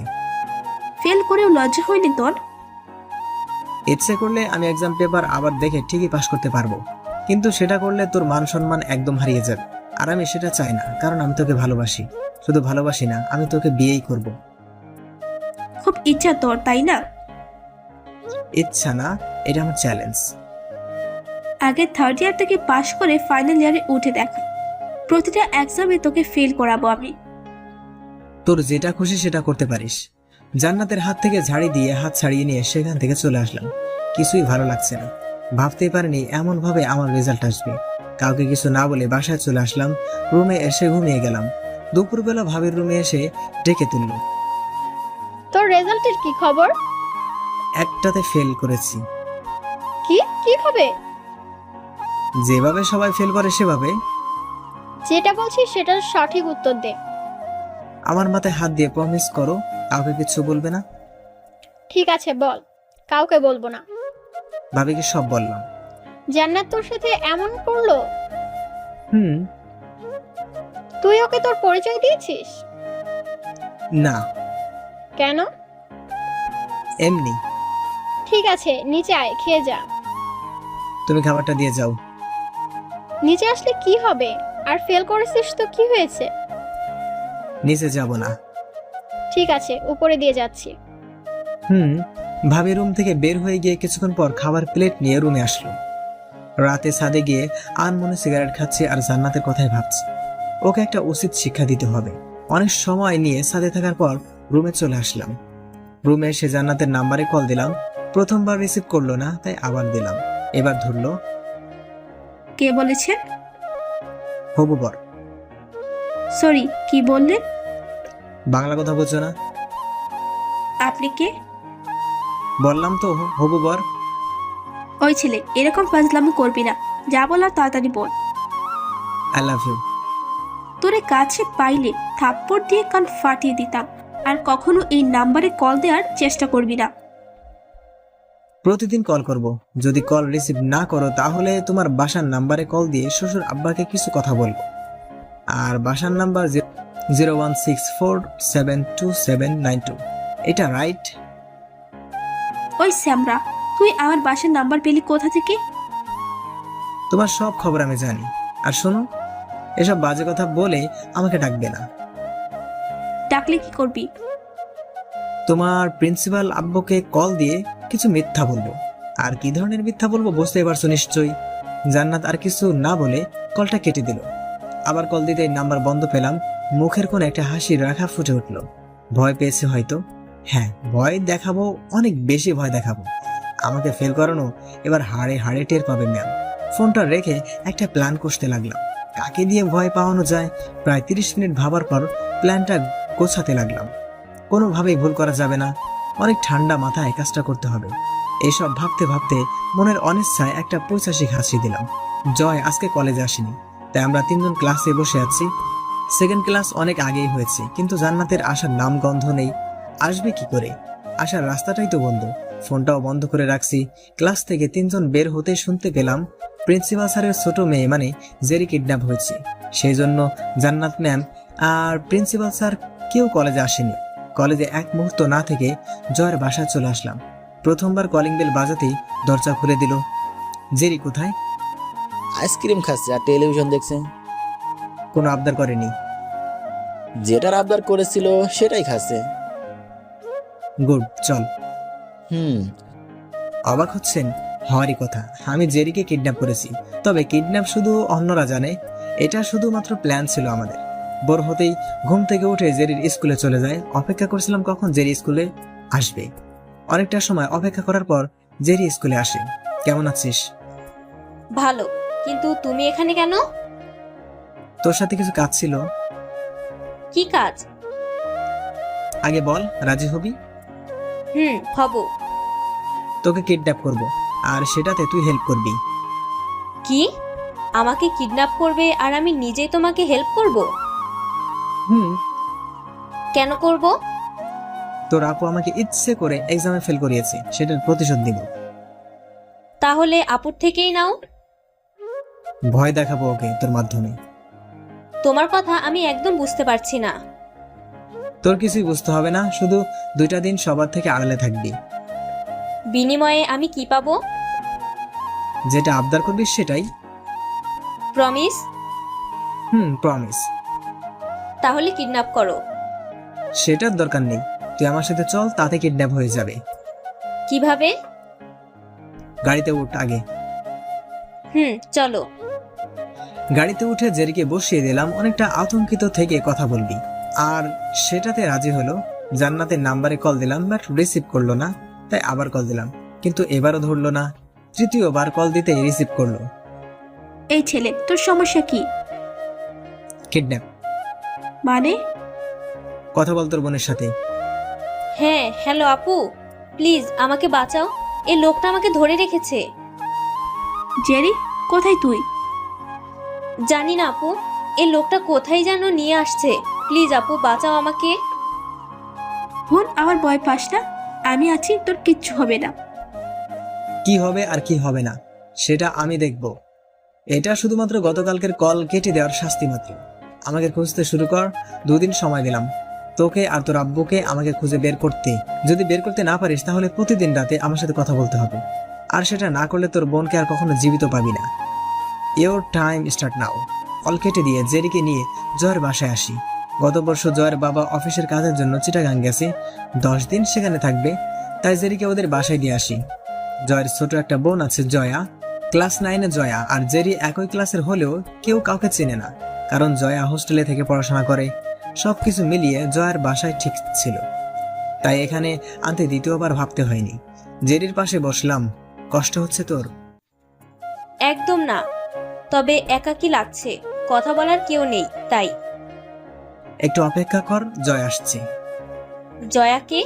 ফেল করেও লজ্জা হয়নি তোর? ইচ্ছে করলে আমি এক্সাম পেপার আবার দেখে ঠিকই পাশ করতে পারবো, কিন্তু সেটা করলে তোর মান সম্মান একদম হারিয়ে যাবে। আর আমি সেটা চাই না, কারণ আমি তোকে ভালোবাসি। শুধু ভালোবাসি না, আমি তোকে বিয়েই করব। খুব ইচ্ছা তোর, তাই না? ইচ্ছা না, এটা আমার চ্যালেঞ্জ। আগে 3rd ইয়ার থেকে পাশ করে ফাইনাল ইয়ারে উঠে দেখা। প্রতিটা এক্সামে তোকে ফেল করাবো আমি। তোর যেটা খুশি সেটা করতে পারিস। জান্নাতের হাত থেকে ঝাড়ি দিয়ে হাত ছাড়িয়ে নিয়ে সেখান থেকে চলে আসলাম। কিছুই ভালো লাগছে না। ভাবতেই পারিনি এমন ভাবে আমার রেজাল্ট আসবে। কাউকে কিছু না বলে বাসায় চলে আসলাম। রুমে এসে ঘুমিয়ে গেলাম। দুপুরবেলা ভাবির রুমে এসে ডেকে তুলল। তোর রেজাল্টের কি খবর? একটাতে ফেল করেছি। কি কি হবে? যেভাবে সবাই ফেল করে সেভাবে। যেটা বলছিস সেটার সঠিক উত্তর দে। আমার মাথায় হাত দিয়ে প্রমিস করো কাউকে কিছু বলবে না। ঠিক আছে বল, কাউকে বলবো না। ভাবিকে সব বললাম। জান্নাত তোর সাথে এমন করলো? তুই ওকে তোর পরিচয় দিয়েছিস? না। কেন? এমনি। ঠিক আছে, নিচে আয়, খেয়ে যা। তুমি খাবারটা দিয়ে যাও। নিচে আসলে কি হবে? আর ফেল করেছিস তো কি হয়েছে? নিচে যাব না। ঠিক আছে, উপরে দিয়ে যাচ্ছি। ভাবি রুম থেকে বের হয়ে গিয়ে কিছুক্ষণ পর খাবার প্লেট নিয়ে রুমে আসলো। রাতে ছাদে গিয়ে আনমনে সিগারেট খাচ্ছি আর জান্নাতের কথাই ভাবছি। ওকে একটা উচিত শিক্ষা দিতে হবে। অনেক সময় নিয়ে ছাদে থাকার পর রুমে চলে আসলাম। রুমে এসে জান্নাতের নাম্বারে কল দিলাম। প্রথমবার রিসিভ করলো না, তাই আবার দিলাম। এবার ধরলো। কে বলেছে? হবু বর। সরি, কি বললেন? বাংলা কথা বলছো না? আপনি কে? বললাম তো হবু বর। ওই ছেলে, এরকম ফাজলামো করবি না। যা বলার তাড়াতাড়ি বল। I love you. তোরে কাছে পাইলে থাপ্পড় দিয়ে কান ফাটিয়ে দিতাম। আর কখনো এই নাম্বারে কল দেওয়ার চেষ্টা করবি না। প্রতিদিন কল করব। যদি কল রিসিভ না করো তাহলে তোমার বাসার নাম্বারে কল দিয়ে শ্বশুর আব্বাকে কিছু কথা বলবো। আর বাসার নাম্বার 0164727792। এটা রাইট? ওই স্যামরা, তুই আমার বাসার নাম্বার পেলি কোথা থেকে? তোমার সব খবর আমি জানি। আর শোনো, এসব বাজে কথা বলে আমাকে ডাকবে না। ডাকলে কি করবি? তোমার প্রিন্সিপাল আব্বুকে কল দিয়ে কিছু মিথ্যা বলবো। আর কি ধরনের মিথ্যা বলবো বুঝতেই পারছো নিশ্চয়ই। জান্নাত আর কিছু না বলে কলটা কেটে দিল। আবার কল দিতে নাম্বার বন্ধ পেলাম। মুখের কোণে একটা হাসির রেখা ফুটে উঠলো। ভয় পেয়েছে হয়তো। হ্যাঁ, ভয় দেখাবো, অনেক বেশি ভয় দেখাবো। আমাকে ফেল করানো এবার হাড়ে হাড়ে টের পাবে ম্যাম। ফোনটা রেখে একটা প্ল্যান কষতে লাগলাম। কাকে দিয়ে ভয় পাওয়ানো যায় প্রায় 30 মিনিট ভাবার পর প্ল্যানটা গোছাতে লাগলাম। কোনোভাবেই ভুল করা যাবে না, অনেক ঠান্ডা মাথায় কাজটা করতে হবে। এইসব ভাবতে ভাবতে মনের অনিচ্ছায় একটা পৈশাচিক হাসি দিলাম। জয় আজকে কলেজে আসেনি, তাই আমরা 3 জন ক্লাসে বসে আছি। সেকেন্ড ক্লাস অনেক আগেই হয়েছে, কিন্তু জান্নাতের আসার নাম গন্ধ নেই। আসবে কি করে? আসার রাস্তাটাই তো বন্ধ। ফোনটাও বন্ধ করে রাখছি। ক্লাস থেকে 3 জন বের হতে শুনতে পেলাম প্রিন্সিপাল স্যারের ছোট মেয়ে মানে জেরি কিডন্যাপ হয়েছে। সেই জন্য জান্নাত ম্যাম আর প্রিন্সিপাল স্যার কেউ কলেজে আসেনি। কলেজে এক মুহূর্ত না থেকে জয়ের বাসায় চলে আসলাম। প্রথমবার কলিং বেল বাজাতেই দরজা খুলে দিল। জেরি কোথায়? আইসক্রিম খাচ্ছে আর টেলিভিশন দেখছে। কোনো আবদার করেনি? যেটার আবদার করেছিল সেটাই খাচ্ছে। গুড, চল। হুম। অবাক হচ্ছেন? হওয়ারই কথা। আমি জেরিকে কিডন্যাপ করেছি। তবে কিডন্যাপ শুধু অন্যরা জানে, এটা শুধুমাত্র প্ল্যান ছিল আমাদের। ভোর হতেই ঘুম থেকে উঠে জেরির স্কুলে চলে যায়। অপেক্ষা করছিলাম কখন জেরি স্কুলে আসবে। অনেকটা সময় অপেক্ষা করার পর জেরি স্কুলে আসে। কেমন আছিস? ভালো, কিন্তু তুমি এখানে কেন? তোর সাথে কিছু কাজ ছিল। কি কাজ? আগে বল, রাজি হবি? হব। তোকে কিডন্যাপ করব, আর সেটাতে তুই হেল্প করবি। কি? আমাকে কিডন্যাপ করবে আর আমি নিজেই তোমাকে হেল্প করব? কেন করব? তোর আপু আমাকে ইচ্ছে করে এক্সামে ফেল করিয়েছে, সেটার প্রতিশোধ নিব। তাহলে আপুর থেকেই নাও। ভয় দেখাবো ওকে তোর মাধ্যমে। তোমার কথা আমি একদম বুঝতে পারছি না। তোর কিছুই বুঝতে হবে না, শুধু 2টা দিন সবার থেকে আড়ালে থাকবি। বিনিময়ে আমি কি পাবো? যেটা আবদার করবি সেটাই। প্রমিস? প্রমিস। তাহলে কিডন্যাপ করো। সেটার দরকার নেই, তুই আমার সাথে চল, তাতে কিডন্যাপ হয়ে যাবে। কিভাবে? গাড়িতে উঠ আগে। চলো। গাড়িতে উঠে জেরিকে বসিয়ে দিলাম। অনেকটা আতঙ্কিত থেকে কথা বলবি, আর সেটাতে রাজি হলো। জান্নাতের নাম্বারে কল দিলাম, বাট রিসিভ করলো না। তাই আবার কল দিলাম, কিন্তু এবারও ধরলো না। তৃতীয়বার কল দিতে রিসিভ করলো। এই ছেলে, তোর সমস্যা কি? কিডন্যাপ মানে? কথা বল তোর বোনের সাথে। হ্যাঁ, হ্যালো আপু, প্লিজ আমাকে বাঁচাও। এই লোকটা আমাকে ধরে রেখেছে। জেরি, কোথায় তুই? জানি না আপু, এই লোকটা কোথায় যেন নিয়ে আসছে। প্লিজ আপু, বাঁচাও আমাকে। বোন, আমার ভয় পাস না, আমি আছি, তোর কিচ্ছু হবে না। কি হবে আর কি হবে না সেটা আমি দেখব। এটা শুধুমাত্র গতকালকের কল কেটে দেওয়ার শাস্তি মাত্র। আমাকে খুঁজতে শুরু কর। 2 দিন সময় দিলাম তোকে আর তোর আব্বুকে আমাকে খুঁজে বের করতে। যদি বের করতে না পারিস তাহলে প্রতিদিন রাতে আমার সাথে কথা বলতে হবে। আর সেটা না করলে তোর বোনকে আর কখনো জীবিত পাবি না। Your time start now. Call কেটে দিয়ে জেরিকে নিয়ে জয়ের বাসায় আসি। গত বর্ষ জয়ের বাবা অফিসের কাজের জন্য চিটাগাং গেছে, 10 দিন সেখানে থাকবে, তাই জেরিকে ওদের বাসায় দিয়ে আসি। জয়ের ছোট একটা বোন আছে জয়া, ক্লাস 9-এ জয়া আর জেরি একই ক্লাসের হলেও কেউ কাউকে চেনে না, কারণ জয়া হোস্টেলে থেকে পড়াশোনা করে। সবকিছু মিলিয়ে জয়ার বাসায় ঠিক ছিল, তাই এখানে আনতে দ্বিতীয়বার ভাবতে হয়নি। জেরির পাশে বসলাম। কষ্ট হচ্ছে তোর? একদম না, তবে একাকী লাগছে, কথা বলার কেউ নেই তাই। একটু অপেক্ষা কর, জয় আসছে। জয়াকে?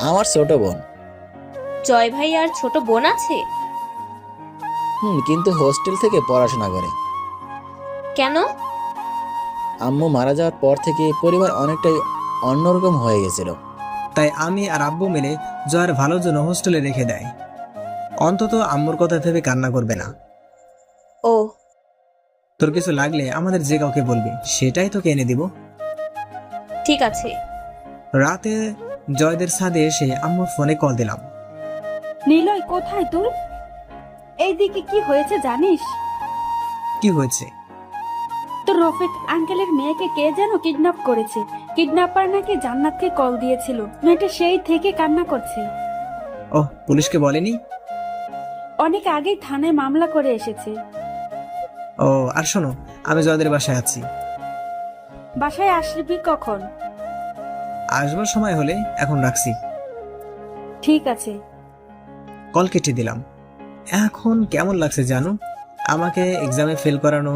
আমার ছোট বোন। জয় ভাই আর ছোট বোন আছে? কিন্তু হোস্টেল থেকে পড়াশোনা করে। কেন? আম্মু মারা যাওয়ার পর থেকে পরিবার অনেকটাই অন্যরকম হয়ে গেছিল, তাই আমি আর আব্বু মিলে জয়ের ভালোর জন্য হোস্টেলে রেখে দেয়। অন্তত আম্মুর কথা ভেবে কান্না করবে না। ও তোর কিছু লাগলে আমাদের যে কাউকে বলবি, সেটাই তোকে এনে দিব। ঠিক আছে। রাতে জয়দের ছাদে এসে আম্মুর ফোনে কল দিলাম। নিলয় কোথায় তুই? এইদিকে কি হয়েছে জানিস? কি হয়েছে? তো রফিক আঙ্কেলের মেয়েকে কে যেন কিডন্যাপ করেছে। কিডন্যাপার নাকি জান্নাতকে কল দিয়েছিল, মেয়েটা সেই থেকে কান্না করছে। ওহ, পুলিশকে বলেনি? অনেক আগেই থানায় মামলা করে এসেছে। ও, আর শোনো, আমি জয়দের বাসায় আছি। বাসায় আসবি কখন? আসবার সময় হলে। এখন রাখছি। ঠিক আছে। কল কেটে দিলাম। এখন কেমন লাগছে জানো? আমাকে এক্সামে ফেল করানো,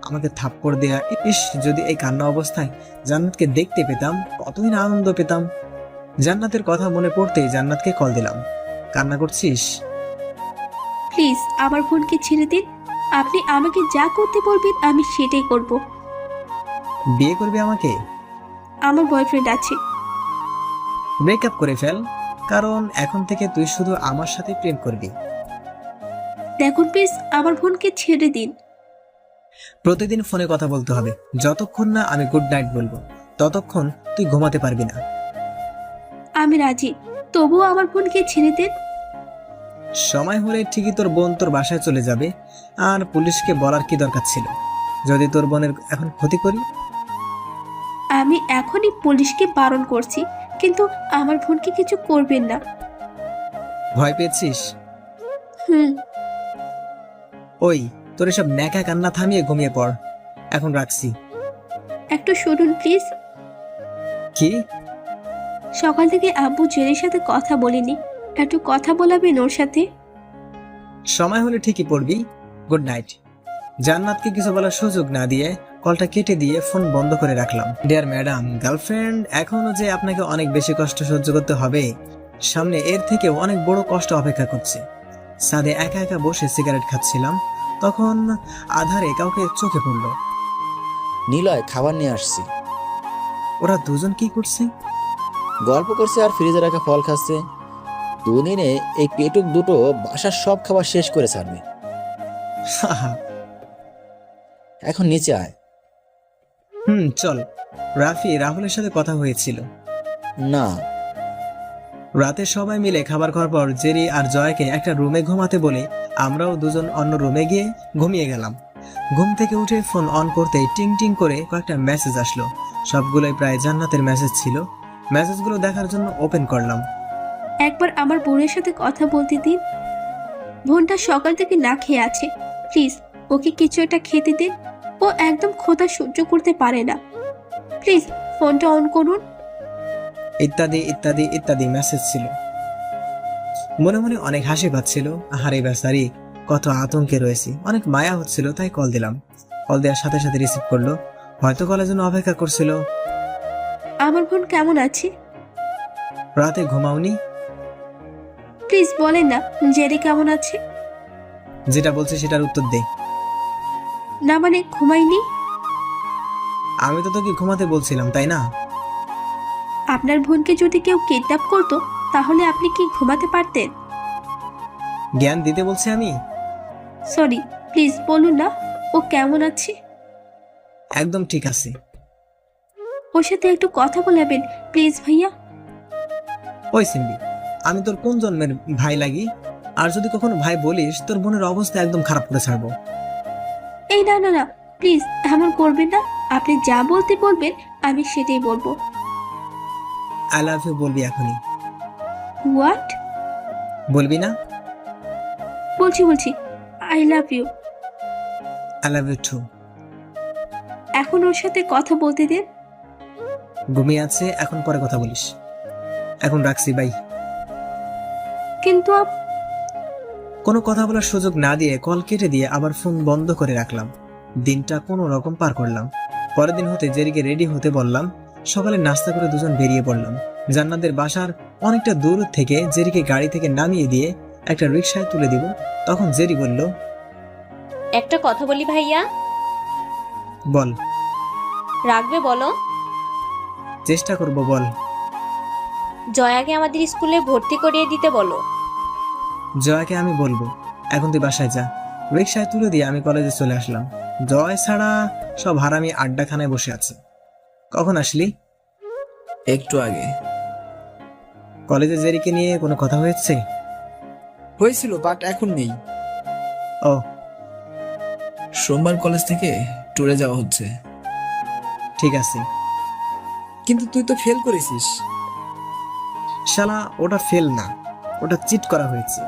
আমাকে থাপ্পড় দেয়া। ইস, যদি এই কান্না অবস্থায় জান্নাতকে দেখতে পেতাম, কতই না আনন্দ পেতাম। জান্নাতের কথা মনে পড়তেই জান্নাতকে কল দিলাম। কান্না করছিস? প্লিজ আমার বোনকে ছেড়ে দিন। আপনি আমাকে যা করতে বলবেন আমি সেটাই করব। বিয়ে করবি আমাকে? আমার বয়ফ্রেন্ড আছে। ব্রেকআপ করে ফেল, কারণ এখন থেকে তুই শুধু আমার সাথে প্রেম করবি। দেখুন প্লিজ আমার বোনকে ছেড়ে দিন। প্রতিদিন ফোনে কথা বলতে হবে। যতক্ষণ না আমি গুড নাইট বলবো, ততক্ষণ তুই ঘুমাতে পারবি না। আমি রাজি, তবুও আমার বোনকে ছেড়ে দিন। সময় হলে ঠিকই তোর বোন তোর বাসায় চলে যাবে। আর পুলিশকে বলার কি দরকার ছিল, যদি তোর বোনের এখন ক্ষতি করি? আমি এখনই পুলিশকে বারণ করছি, কিন্তু আমার বোনকে কিছু করবেন না। ভয় পেয়েছিস? হুম। ওই, তোর এসব ন্যাকা কান্না থামিয়ে ঘুমিয়ে পড়। এখন রাখছি। একটু শুনুন প্লিজ। কি? সকাল থেকে আব্বু জেরির সাথে কথা বলিনি, একটু কথা বলাবেন ওর সাথে? সময় হলে ঠিকই পড়বি। Good night. জান্নাতকে কিছু বলার সুযোগ না দিয়ে কলটা কেটে দিয়ে ফোন বন্ধ করে রাখলাম। ডিয়ার ম্যাডাম, গার্লফ্রেন্ড, এখনো যে আপনাকে অনেক বেশি কষ্ট সহ্য করতে হবে, সামনে এর থেকেও অনেক বড় কষ্ট অপেক্ষা করছে। ছাদে একা একা বসে সিগারেট খাচ্ছিলাম, তখন আধারে কাউকে চোখে পড়লো। নিলয়, খাবার নিয়ে আসছি। ওরা দুজন কি করছে? গল্প করছে আর ফ্রিজে রাখা ফল খাচ্ছে। দুদিনে এই পেটুক দুটো বাসার সব খাবার শেষ করে ছাড়বে। এখন নিচে আয়। চল। রাফি রাহুলের সাথে কথা হয়েছিল? না। রাতে সবাই মিলে খাবার খাওয়ার পর জেরি আর জয়কে একটা রুমে ঘুমাতে বলে আমরাও দুজন অন্য রুমে গিয়ে ঘুমিয়ে গেলাম। ঘুম থেকে উঠে ফোন অন করতেই টিং টিং করে কয়েকটা মেসেজ আসলো। সবগুলোই প্রায় জান্নাতের মেসেজ ছিল। মেসেজগুলো দেখার জন্য ওপেন করলাম। একবার আমার বোনের সাথে কথা বলতে দিন। বোনটা সকাল থেকে না খেয়ে আছে, প্লিজ ওকে কিছু একটা খেতে দিন। ও একদম ক্ষুধা সহ্য করতে পারে না। প্লিজ ফোনটা অন করুন। ইত্যাদি ইত্যাদি ইত্যাদি মেসেজ ছিল। মনে মনে অনেক হাসি পাচ্ছিল। আহারে বেচারি, কত আতঙ্কে রয়েছি। অনেক মায়া হচ্ছিল, তাই কল দিলাম। কল দেওয়ার সাথে সাথে রিসিভ করলো। হয়তো কলের জন্য অপেক্ষা করছিল। আমার বোন কেমন আছে? রাতে ঘুমাওনি? প্লিজ বলেন না জেরি কেমন আছে। যেটা বলছে সেটার উত্তর দে। না মানে ঘুমাইনি? আমি তো তোকে ঘুমাতে বলছিলাম, তাই না? আপনার বোনকে যদি কেউ কিডন্যাপ করতো তাহলে আপনি কি ঘুমাতে পারতেন? জ্ঞান দিতে বলছি আমি? সরি, প্লিজ বলুন না ও কেমন আছে। একদম ঠিক আছে। ওর সাথে একটু কথা বলাবেন প্লিজ ভাইয়া। ওই সিম্বি, আমি তোর কোন জন্মের ভাই লাগি? আর যদি কখনো ভাই বলিস, তোর বোনের অবস্থা একদম খারাপ করে ছাড়বো। এই না না না, প্লিজ এমন করবেন না। আপনি যা বলতে বলবেন আমি সেটাই বলবো। আই লাভ ইউ বলবি এখনই। হোয়াট? বলবি না? বলছি I love you. I love you too. এখন ওর সাথে কথা বলতে দিন। ঘুমিয়ে আছে, এখন পরে কথা বলিস। এখন রাখছি, বাই। কিন্তু কোনো কথা বলার সুযোগ না দিয়ে কল কেটে দিয়ে আবার ফোন বন্ধ করে রাখলাম। দিনটা কোনো রকম পার করলাম। পরের দিন হতে জেরিকে রেডি হতে বললাম। সকালে নাস্তা করে দুজন বেরিয়ে পড়লাম। জান্নাতের বাসার অনেকটা দূর থেকে জেরিকে গাড়ি থেকে নামিয়ে দিয়ে একটা রিকশায় তুলে দিব। তখন জেরি বলল, একটা কথা বলি ভাইয়া। বল। রাখবে বলো? চেষ্টা করব, বল। জয়াকে আমাদের স্কুলে ভর্তি করিয়ে দিতে বলো। জয়াকে আমি বলবো, এখন তুই বাসায় যা। রিক্সায় তুলে দিয়ে আমি কলেজে চলে আসলাম। জয় ছাড়া সব হারামি আড্ডাখানায় বসে আছে। কখন আসলি? একটু আগে। কলেজে জেরিকে নিয়ে কোনো কথা হয়েছে? হয়েছিল, বাট এখন নেই। ও, সোমবার কলেজ থেকে ট্যুরে যাওয়া হচ্ছে। ঠিক আছে। কিন্তু তুই তো ফেল করেছিস। শালা, ওটা ফেল না, ওটা চিট করা হয়েছে।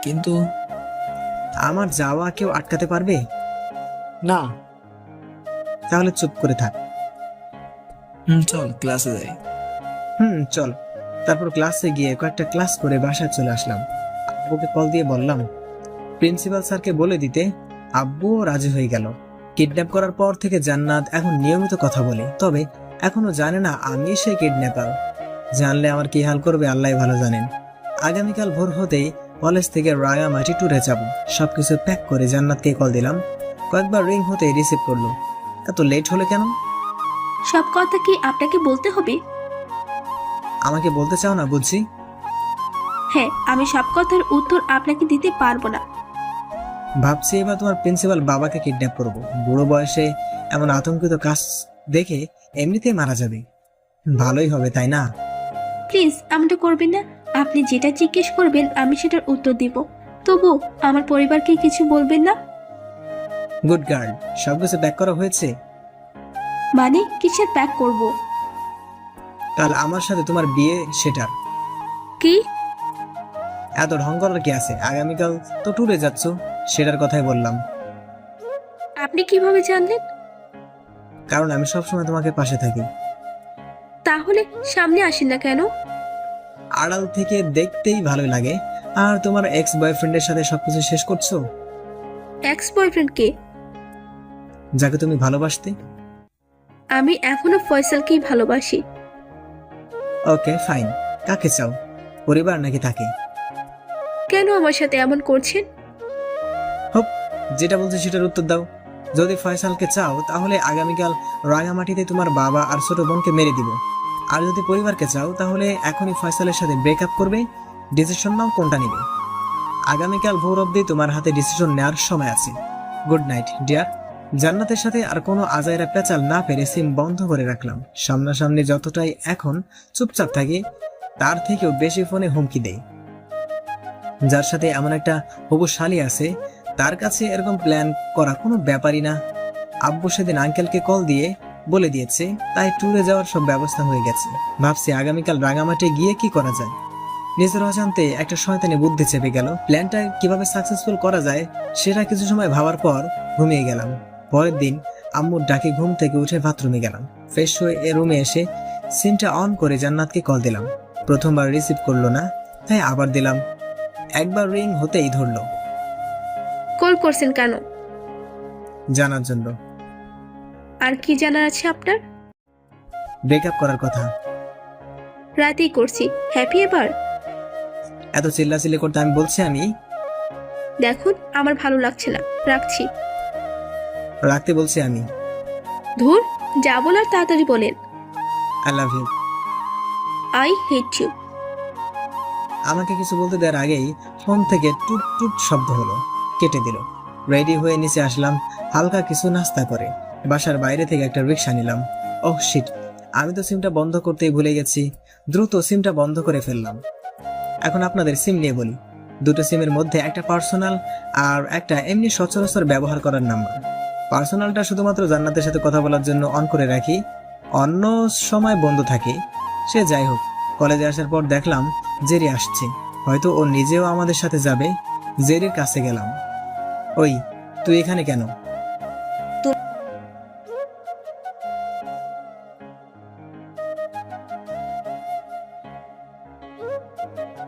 কিন্তু আমার যাওয়া কেউ আটকাতে পারবে না। তাহলে চুপ করে থাক। চল ক্লাসে যাই। চল। তারপর ক্লাসে গিয়ে কয়েকটা ক্লাস করে বাসায় চলে আসলাম। আব্বুকে কল দিয়ে বললাম প্রিন্সিপাল স্যারকে বলে দিতে। আব্বুও রাজি হয়ে গেল। কিডন্যাপ করার পর থেকে জান্নাত এখন নিয়মিত কথা বলে, তবে এখনো জানে না আমি সেই কিডন্যাপার। জানলে আমার কি হাল করবে আল্লাহ ভালো জানেন। আগামীকাল ভোর হতেই কলেজ থেকে রাঙামাটি ট্যুরে যাব। সবকিছু প্যাক করে জান্নাতকে কল দিলাম। কয়েকবার রিং হতেই রিসিভ করলো। এত লেট হলো কেন? সব কথা কি আপনাকে বলতে হবে? আমাকে বলতে চাও না বুঝছি? হ্যাঁ, আমি সব কথার উত্তর আপনাকে দিতে পারবো না। ভাবছি এবার তোমার প্রিন্সিপাল বাবাকে কিডন্যাপ করব। বুড়ো বয়সে এমন আতঙ্কিত কাজ দেখে এমনিতেই মারা যাবে। ভালোই হবে, তাই না? প্লিজ এমনটা করবেন না। আপনি যেটা জিজ্ঞেস করবেন আমি সেটার উত্তর দিব। তবু আমার পরিবারকে কিছু বলবেন না। Good girl. সবকিছু প্যাক করা হয়েছে? মানে কিসের প্যাক করব? কাল আমার সাথে তোমার বিয়ে, সেটার। কি? এত ঢং করার কি আছে? আগামীকাল তো ট্যুরে যাচ্ছ, সেটার কথাই বললাম। আপনি কিভাবে জানলেন? কারণ আমি সবসময় তোমাকে পাশে থাকি। তাহলে সামনে আসেন না কেন? আড়াল থেকে দেখতেই ভালো লাগে। আর তোমার এক্স বয়ফ্রেন্ডের সাথে সবকিছু শেষ করছো। এক্স বয়ফ্রেন্ড কে? যাকে তুমি ভালোবাসতে। আমি এখনো ফয়সালকেই ভালোবাসি। Okay fine. কাকে চাও, পরিবার নাকি তাকে? কেন আমার সাথে এমন করছেন? হোপ, যেটা বলছি সেটার উত্তর দাও। যদি ফয়সালকে চাও তাহলে আগামীকাল রাঙামাটিতে তোমার বাবা আর ছোট বোনকে মেরে দিব। আর যদি পরিবারকে চাও তাহলে এখনই ফয়সালের সাথে ব্রেকআপ করবে। ডিসিশন নাও কোনটা নিবে। আগামীকাল ভোর অবধি তোমার হাতে ডিসিশন নেওয়ার সময় আছে। Good night dear. জান্নাতের সাথে আর কোনো আজাইরা পেঁচাল না পেরে সিম বন্ধ করে রাখলাম। সামনাসামনি যতটাই এখন চুপচাপ থাকি, তার থেকেও বেশি ফোনে হুমকি দেই। যার সাথে এমন একটা হবু শালি আছে, তার কাছে এরকম প্ল্যান করা কোনো ব্যাপারই না। আব্বু সেদিন আঙ্কেলকে কল দিয়ে বলে দিয়েছে, তাই ট্যুরে যাওয়ার সব ব্যবস্থা হয়ে গেছে। ভাবছি আগামীকাল রাঙামাটি গিয়ে কি করা যায়। নিজের অজান্তে একটা শয়তানি বুদ্ধি চেপে গেল। প্ল্যানটা কিভাবে সাকসেসফুল করা যায় সেটা কিছু সময় ভাবার পর ঘুমিয়ে গেলাম। পরের দিন আম্মুর ডাকে ঘুম থেকে উঠে বাথরুমে গেলাম। ফ্রেশ হয়ে এ রুমে এসে সিমটা অন করে জান্নাতকে কল দিলাম। প্রথমবার রিসিভ করলো না, তাই আবার দিলাম। একবার রিং হতেই ধরলো। কল করছেন কেন? জানার জন্য। আর কি জানার আছে আপনার? ব্রেকআপ করার কথা। রাতেই করছি। হ্যাপি এবার? এত চিল্লাচিল্লি করতে আমি বলছি আমি। দেখুন আমার ভালো লাগছে না, রাখছি। রাখতে বলছি আমি। ধুর, যা বলার তাড়াতাড়ি বলেন। I love you. I hate you. আমাকে কিছু বলতে দেওয়ার আগেই ফোন থেকে টুট টুট শব্দ হলো। কেটে দিল। রেডি হয়ে নিচে আসলাম হালকা কিছু নাস্তা করে। বাসার বাইরে থেকে একটা রিক্সা নিলাম। ওহ শিট, আমি তো সিমটা বন্ধ করতেই ভুলে গেছি। দ্রুত সিমটা বন্ধ করে ফেললাম। এখন আপনাদের সিম নিয়ে বলি। দুটো সিমের মধ্যে একটা পার্সোনাল আর একটা এমনি সচরাচর ব্যবহার করার নাম্বার। পার্সোনালটা শুধুমাত্র জান্নাতের সাথে কথা বলার জন্য অন করে রাখি, অন্য সময় বন্ধ থাকে। সে যাই হোক, কলেজে আসার পর দেখলাম জেরি আসছে। হয়তো ও নিজেও আমাদের সাথে যাবে। জেরির কাছে গেলাম। ওই, তুই এখানে কেন?